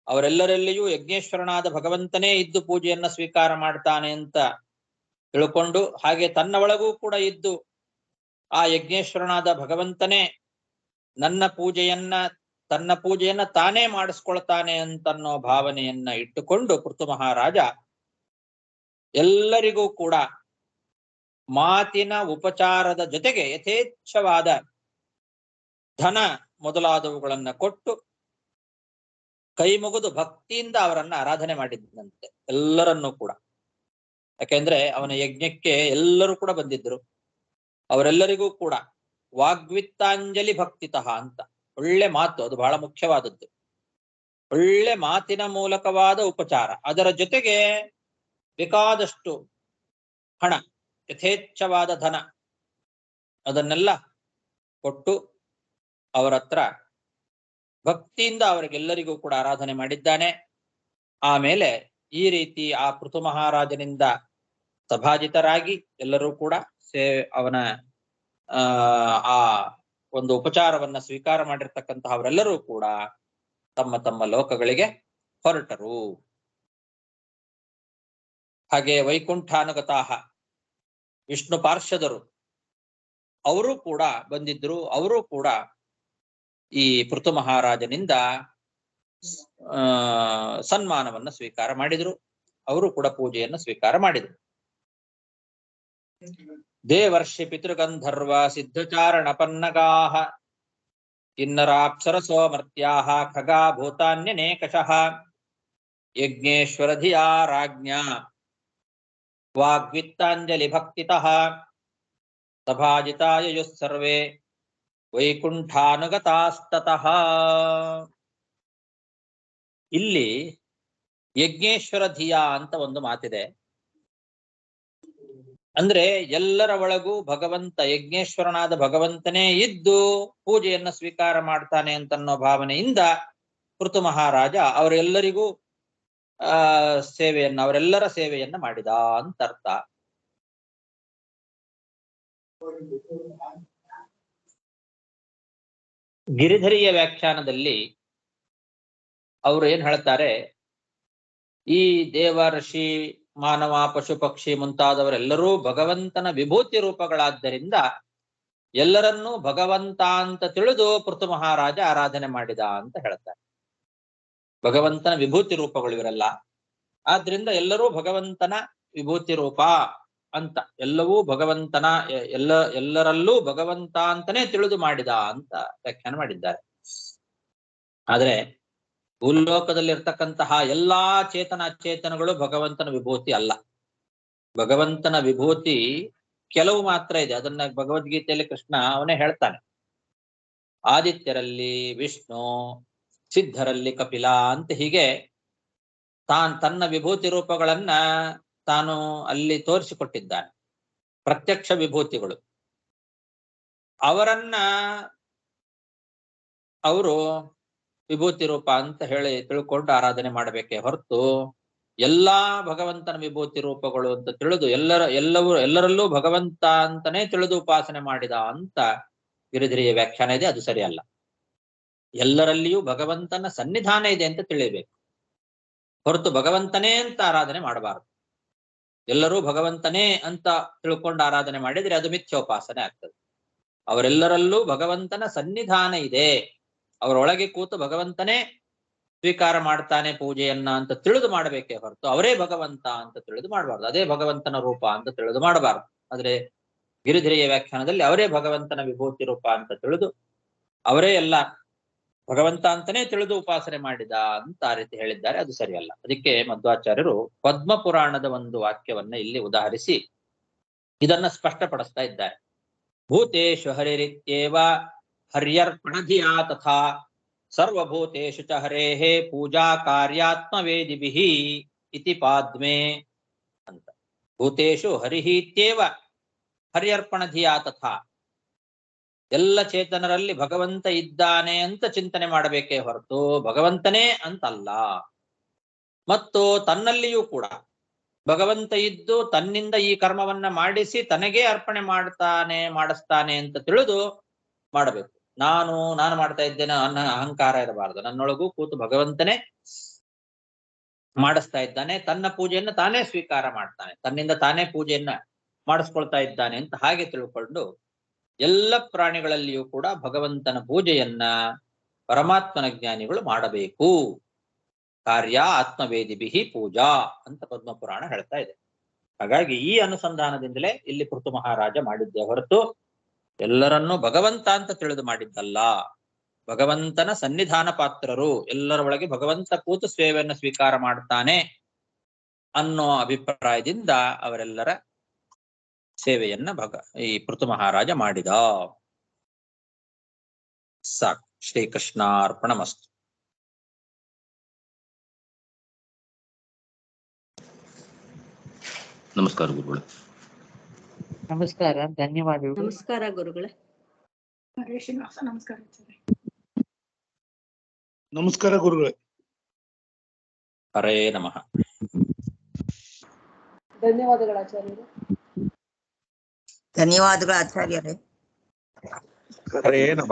ಅವರೆಲ್ಲರಲ್ಲಿಯೂ ಯಜ್ಞೇಶ್ವರನಾದ ಭಗವಂತನೇ ಇದ್ದು ಪೂಜೆಯನ್ನ ಸ್ವೀಕಾರ ಮಾಡ್ತಾನೆ ಅಂತ ತಿಳ್ಕೊಂಡು, ಹಾಗೆ ತನ್ನ ಒಳಗೂ ಕೂಡ ಇದ್ದು ಆ ಯಜ್ಞೇಶ್ವರನಾದ ಭಗವಂತನೇ ತನ್ನ ಪೂಜೆಯನ್ನ ತಾನೇ ಮಾಡಿಸ್ಕೊಳ್ತಾನೆ ಅಂತನ್ನೋ ಭಾವನೆಯನ್ನ ಇಟ್ಟುಕೊಂಡು ಪೃಥು ಮಹಾರಾಜ ಎಲ್ಲರಿಗೂ ಕೂಡ ಮಾತಿನ ಉಪಚಾರದ ಜೊತೆಗೆ ಯಥೇಚ್ಛವಾದ ಧನ ಮೊದಲಾದವುಗಳನ್ನ ಕೊಟ್ಟು ಕೈ ಮುಗಿದು ಭಕ್ತಿಯಿಂದ ಅವರನ್ನ ಆರಾಧನೆ ಮಾಡಿದ್ದಂತೆ, ಎಲ್ಲರನ್ನೂ ಕೂಡ. ಯಾಕೆಂದ್ರೆ ಅವನ ಯಜ್ಞಕ್ಕೆ ಎಲ್ಲರೂ ಕೂಡ ಬಂದಿದ್ರು. ಅವರೆಲ್ಲರಿಗೂ ಕೂಡ ವಾಗ್ವಿತ್ತಾಂಜಲಿ ಭಕ್ತಿತಃ ಅಂತ ಒಳ್ಳೆ ಮಾತು, ಅದು ಬಹಳ ಮುಖ್ಯವಾದದ್ದು. ಒಳ್ಳೆ ಮಾತಿನ ಮೂಲಕವಾದ ಉಪಚಾರ, ಅದರ ಜೊತೆಗೆ ಬೇಕಾದಷ್ಟು ಹಣ, ಯಥೇಚ್ಛವಾದ ಧನ, ಅದನ್ನೆಲ್ಲ ಕೊಟ್ಟು ಅವರ ಹತ್ರ ಭಕ್ತಿಯಿಂದ ಅವರಿಗೆಲ್ಲರಿಗೂ ಕೂಡ ಆರಾಧನೆ ಮಾಡಿದ್ದಾನೆ. ಆಮೇಲೆ ಈ ರೀತಿ ಆ ಪೃಥು ಮಹಾರಾಜನಿಂದ ಸಭಾಜಿತರಾಗಿ ಎಲ್ಲರೂ ಕೂಡ ಅವನ ಆ ಒಂದು ಉಪಚಾರವನ್ನ ಸ್ವೀಕಾರ ಮಾಡಿರ್ತಕ್ಕಂತಹ ಅವರೆಲ್ಲರೂ ಕೂಡ ತಮ್ಮ ತಮ್ಮ ಲೋಕಗಳಿಗೆ ಹೊರಟರು. ಹಾಗೆ ವೈಕುಂಠಾನುಗತಾಹ, ವಿಷ್ಣು ಪಾರ್ಷದರು ಅವರು ಕೂಡ ಬಂದಿದ್ರು. ಅವರು ಕೂಡ ಈ ಪೃಥು ಮಹಾರಾಜನಿಂದ ಸನ್ಮಾನವನ್ನ ಸ್ವೀಕಾರ ಮಾಡಿದ್ರು. ಅವರು ಕೂಡ ಪೂಜೆಯನ್ನು ಸ್ವೀಕಾರ ಮಾಡಿದರು. ದೇವರ್ಷಿ ಪಿತೃಗಂಧರ್ವ ಸಿದ್ಧಚಾರಣ ಪನ್ನಗಾಹ ಕಿನ್ನರಾಪ್ಸರಸೋ ಮರ್ತ್ಯಾಹ ಖಗಾ ಭೂತಾನ್ಯನೇಕಶಃ ಯಜ್ಞೇಶ್ವರ ಧಿಯಾ ರಾಜ್ಞಾ ವಾಗ್ವಿತ್ತಾಂಜಲಿ ಭಕ್ತಿತಃ ಸಭಾಜಿತಾಯ ಯುಃ ಸರ್ವೇ ವೈಕುಂಠಾನುಗತಾಸ್ತತಃ. ಇಲ್ಲಿ ಯಜ್ಞೇಶ್ವರ ಧಿಯಾ ಅಂತ ಒಂದು ಮಾತಿದೆ. ಅಂದ್ರೆ ಎಲ್ಲರ ಒಳಗೂ ಭಗವಂತ ಯಜ್ಞೇಶ್ವರನಾದ ಭಗವಂತನೇ ಇದ್ದು ಪೂಜೆಯನ್ನ ಸ್ವೀಕಾರ ಮಾಡ್ತಾನೆ ಅಂತನ್ನೋ ಭಾವನೆಯಿಂದ ಪೃಥು ಮಹಾರಾಜ ಅವರೆಲ್ಲರಿಗೂ ಅವರೆಲ್ಲರ ಸೇವೆಯನ್ನ ಮಾಡಿದ ಅಂತ ಅರ್ಥ. ಗಿರಿಧರಿಯ ವ್ಯಾಖ್ಯಾನದಲ್ಲಿ ಅವರು ಏನ್ ಹೇಳ್ತಾರೆ, ಈ ದೇವ ಋಷಿ ಮಾನವ ಪಶು ಪಕ್ಷಿ ಮುಂತಾದವರೆಲ್ಲರೂ ಭಗವಂತನ ವಿಭೂತಿ ರೂಪಗಳಾದ್ದರಿಂದ ಎಲ್ಲರನ್ನೂ ಭಗವಂತ ಅಂತ ತಿಳಿದು ಪೃಥು ಮಹಾರಾಜ ಆರಾಧನೆ ಮಾಡಿದ ಅಂತ ಹೇಳ್ತಾರೆ. ಭಗವಂತನ ವಿಭೂತಿ ರೂಪಗಳು ಇವರೆಲ್ಲ, ಆದ್ರಿಂದ ಎಲ್ಲರೂ ಭಗವಂತನ ವಿಭೂತಿ ರೂಪ ಅಂತ, ಎಲ್ಲವೂ ಭಗವಂತನ ಎಲ್ಲರಲ್ಲೂ ಭಗವಂತ ಅಂತಾನೆ ತಿಳಿದು ಮಾಡಿದ ಅಂತ ವ್ಯಾಖ್ಯಾನ ಮಾಡಿದ್ದಾರೆ. ಆದ್ರೆ ಭೂಲೋಕದಲ್ಲಿರ್ತಕ್ಕಂತಹ ಎಲ್ಲಾ ಚೇತನ ಅಚೇತನಗಳು ಭಗವಂತನ ವಿಭೂತಿ ಅಲ್ಲ. ಭಗವಂತನ ವಿಭೂತಿ ಕೆಲವು ಮಾತ್ರ ಇದೆ. ಅದನ್ನ ಭಗವದ್ಗೀತೆಯಲ್ಲಿ ಕೃಷ್ಣ ಅವನೇ ಹೇಳ್ತಾನೆ. ಆದಿತ್ಯರಲ್ಲಿ ವಿಷ್ಣು, ಸಿದ್ಧರಲ್ಲಿ ಕಪಿಲ ಅಂತ ಹೀಗೆ ತನ್ನ ವಿಭೂತಿ ರೂಪಗಳನ್ನ ತಾನು ಅಲ್ಲಿ ತೋರಿಸಿಕೊಟ್ಟಿದ್ದಾನೆ. ಪ್ರತ್ಯಕ್ಷ ವಿಭೂತಿಗಳು ಅವರನ್ನ ಅವರು ವಿಭೂತಿ ರೂಪ ಅಂತ ಹೇಳಿ ತಿಳ್ಕೊಂಡು ಆರಾಧನೆ ಮಾಡಬೇಕೇ ಹೊರತು ಎಲ್ಲಾ ಭಗವಂತನ ವಿಭೂತಿ ರೂಪಗಳು ಅಂತ ತಿಳಿದು ಎಲ್ಲರಲ್ಲೂ ಭಗವಂತ ಅಂತಾನೆ ತಿಳಿದು ಉಪಾಸನೆ ಮಾಡಿದ ಅಂತ ಗಿರಿಧರಿಯ ವ್ಯಾಖ್ಯಾನ ಇದೆ. ಅದು ಸರಿಯಲ್ಲ. ಎಲ್ಲರಲ್ಲಿಯೂ ಭಗವಂತನ ಸನ್ನಿಧಾನ ಇದೆ ಅಂತ ತಿಳಿಯಬೇಕು ಹೊರತು ಭಗವಂತನೇ ಅಂತ ಆರಾಧನೆ ಮಾಡಬಾರದು. ಎಲ್ಲರೂ ಭಗವಂತನೇ ಅಂತ ತಿಳ್ಕೊಂಡು ಆರಾಧನೆ ಮಾಡಿದ್ರೆ ಅದು ಮಿಥ್ಯೋಪಾಸನೆ ಆಗ್ತದೆ. ಅವರೆಲ್ಲರಲ್ಲೂ ಭಗವಂತನ ಸನ್ನಿಧಾನ ಇದೆ, ಅವರೊಳಗೆ ಕೂತು ಭಗವಂತನೇ ಸ್ವೀಕಾರ ಮಾಡ್ತಾನೆ ಪೂಜೆಯನ್ನ ಅಂತ ತಿಳಿದು ಮಾಡಬೇಕೇ ಹೊರತು ಅವರೇ ಭಗವಂತ ಅಂತ ತಿಳಿದು ಮಾಡಬಾರ್ದು. ಅದೇ ಭಗವಂತನ ರೂಪ ಅಂತ ತಿಳಿದು ಮಾಡಬಾರ್ದು. ಆದ್ರೆ ಗಿರಿಧರಿಯ ವ್ಯಾಖ್ಯಾನದಲ್ಲಿ ಅವರೇ ಭಗವಂತನ ವಿಭೂತಿ ರೂಪ ಅಂತ ತಿಳಿದು ಅವರೇ ಎಲ್ಲ ಭಗವಂತ ಅಂತಾನೆ ತಿಳಿದು ಉಪಾಸನೆ ಮಾಡಿದ ಅಂತ ಆ ರೀತಿ ಹೇಳಿದ್ದಾರೆ. ಅದು ಸರಿಯಲ್ಲ. ಅದಕ್ಕೆ ಮಧ್ವಾಚಾರ್ಯರು ಪದ್ಮ ಪುರಾಣದ ಒಂದು ವಾಕ್ಯವನ್ನ ಇಲ್ಲಿ ಉದಾಹರಿಸಿ ಇದನ್ನ ಸ್ಪಷ್ಟಪಡಿಸ್ತಾ ಇದ್ದಾರೆ. ಭೂತೇಶು ಹರಿರಿತ್ಯೇವ ಹರ್ಯರ್ಪಣಧಿಯಾ ತಥಾ ಸರ್ವಭೂತೇಷು ಚ ಹರೇಃ ಪೂಜಾ ಕಾರ್ಯಾತ್ಮವೇದಿಭಿಃ ಇತಿ ಪಾದ್ಮೆ ಅಂತ. ಭೂತೇಷು ಹರಿಃ ಇತ್ಯೇವ ಹರ್ಯರ್ಪಣಧಿಯಾ ತಥಾ, ಎಲ್ಲ ಚೇತನರಲ್ಲಿ ಭಗವಂತ ಇದ್ದಾನೆ ಅಂತ ಚಿಂತನೆ ಮಾಡಬೇಕೇ ಹೊರತು ಭಗವಂತನೇ ಅಂತಲ್ಲ. ಮತ್ತು ತನ್ನಲ್ಲಿಯೂ ಕೂಡ ಭಗವಂತ ಇದ್ದು ತನ್ನಿಂದ ಈ ಕರ್ಮವನ್ನ ಮಾಡಿಸಿ ತನಗೇ ಅರ್ಪಣೆ ಮಾಡಿಸ್ತಾನೆ ಅಂತ ತಿಳಿದು ಮಾಡಬೇಕು. ನಾನು ಮಾಡ್ತಾ ಇದ್ದೇನೆ ಅನ್ನೋ ಅಹಂಕಾರ ಇರಬಾರದು. ನನ್ನೊಳಗೂ ಕೂತು ಭಗವಂತನೇ ಮಾಡಿಸ್ತಾ ಇದ್ದಾನೆ, ತನ್ನ ಪೂಜೆಯನ್ನ ತಾನೇ ಸ್ವೀಕಾರ ಮಾಡ್ತಾನೆ, ತನ್ನಿಂದ ತಾನೇ ಪೂಜೆಯನ್ನ ಮಾಡಿಸ್ಕೊಳ್ತಾ ಇದ್ದಾನೆ ಅಂತ ಹಾಗೆ ತಿಳ್ಕೊಂಡು ಎಲ್ಲ ಪ್ರಾಣಿಗಳಲ್ಲಿಯೂ ಕೂಡ ಭಗವಂತನ ಪೂಜೆಯನ್ನ ಪರಮಾತ್ಮನ ಜ್ಞಾನಿಗಳು ಮಾಡಬೇಕು. ಕಾರ್ಯ ಆತ್ಮವೇದಿಭಿಹಿ ಪೂಜಾ ಅಂತ ಪದ್ಮಪುರಾಣ ಹೇಳ್ತಾ ಇದೆ. ಹಾಗಾಗಿ ಈ ಅನುಸಂಧಾನದಿಂದಲೇ ಇಲ್ಲಿ ಪೃಥು ಮಹಾರಾಜ ಮಾಡಿದ್ದೇ ಹೊರತು ಎಲ್ಲರನ್ನೂ ಭಗವಂತ ಅಂತ ತಿಳಿದು ಮಾಡಿದ್ದಲ್ಲ. ಭಗವಂತನ ಸನ್ನಿಧಾನ ಪಾತ್ರರು, ಎಲ್ಲರ ಒಳಗೆ ಭಗವಂತ ಕೂತು ಸೇವೆಯನ್ನು ಸ್ವೀಕಾರ ಮಾಡ್ತಾನೆ ಅನ್ನೋ ಅಭಿಪ್ರಾಯದಿಂದ ಅವರೆಲ್ಲರ ಸೇವೆಯನ್ನ ಈ ಪೃಥು ಮಹಾರಾಜ ಮಾಡಿದ. ಸಾಕು. ಶ್ರೀಕೃಷ್ಣಾರ್ಪಣಮಸ್ತು. ನಮಸ್ಕಾರ ಗುರುಗಳೇ. ನಮಸ್ಕಾರ, ಧನ್ಯವಾದಗಳು. ನಮಸ್ಕಾರ ಗುರುಗಳೇ. ಹರೇ ಶ್ರೀನಿವಾಸ. ನಮಸ್ಕಾರ. ನಮಸ್ಕಾರ ಗುರುಗಳೇ. ಹರೇ ನಮಃ. ಧನ್ಯವಾದಗಳು ಆಚಾರ್ಯರೇ. ಧನ್ಯವಾದಗಳು ಆಚಾರ್ಯರೇ. ಹರೇ ನಮಃ.